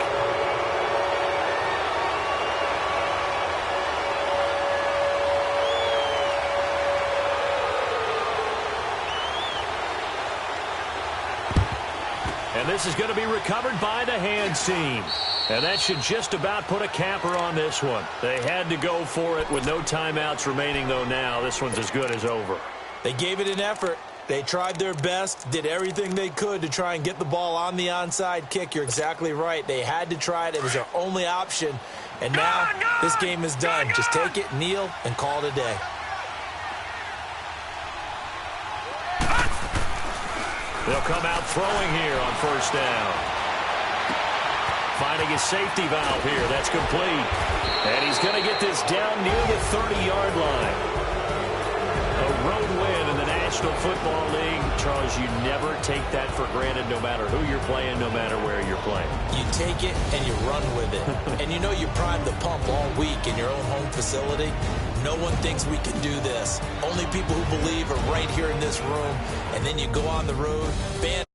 And this is going to be recovered by the hands team. And that should just about put a capper on this one. They had to go for it with no timeouts remaining, though now. This one's as good as over. They gave it an effort. They tried their best, did everything they could to try and get the ball on the onside kick. You're exactly right. They had to try it. It was their only option. And now this game is done. Just take it, kneel, and call it a day. They'll come out throwing here on 1st down. Finding his safety valve here. That's complete. And he's going to get this down near the 30-yard line. A road win in the National Football League. Charles, you never take that for granted no matter who you're playing, no matter where you're playing. You take it and you run with it. And you know you prime the pump all week in your own home facility. No one thinks we can do this. Only people who believe are right here in this room. And then you go on the road, fans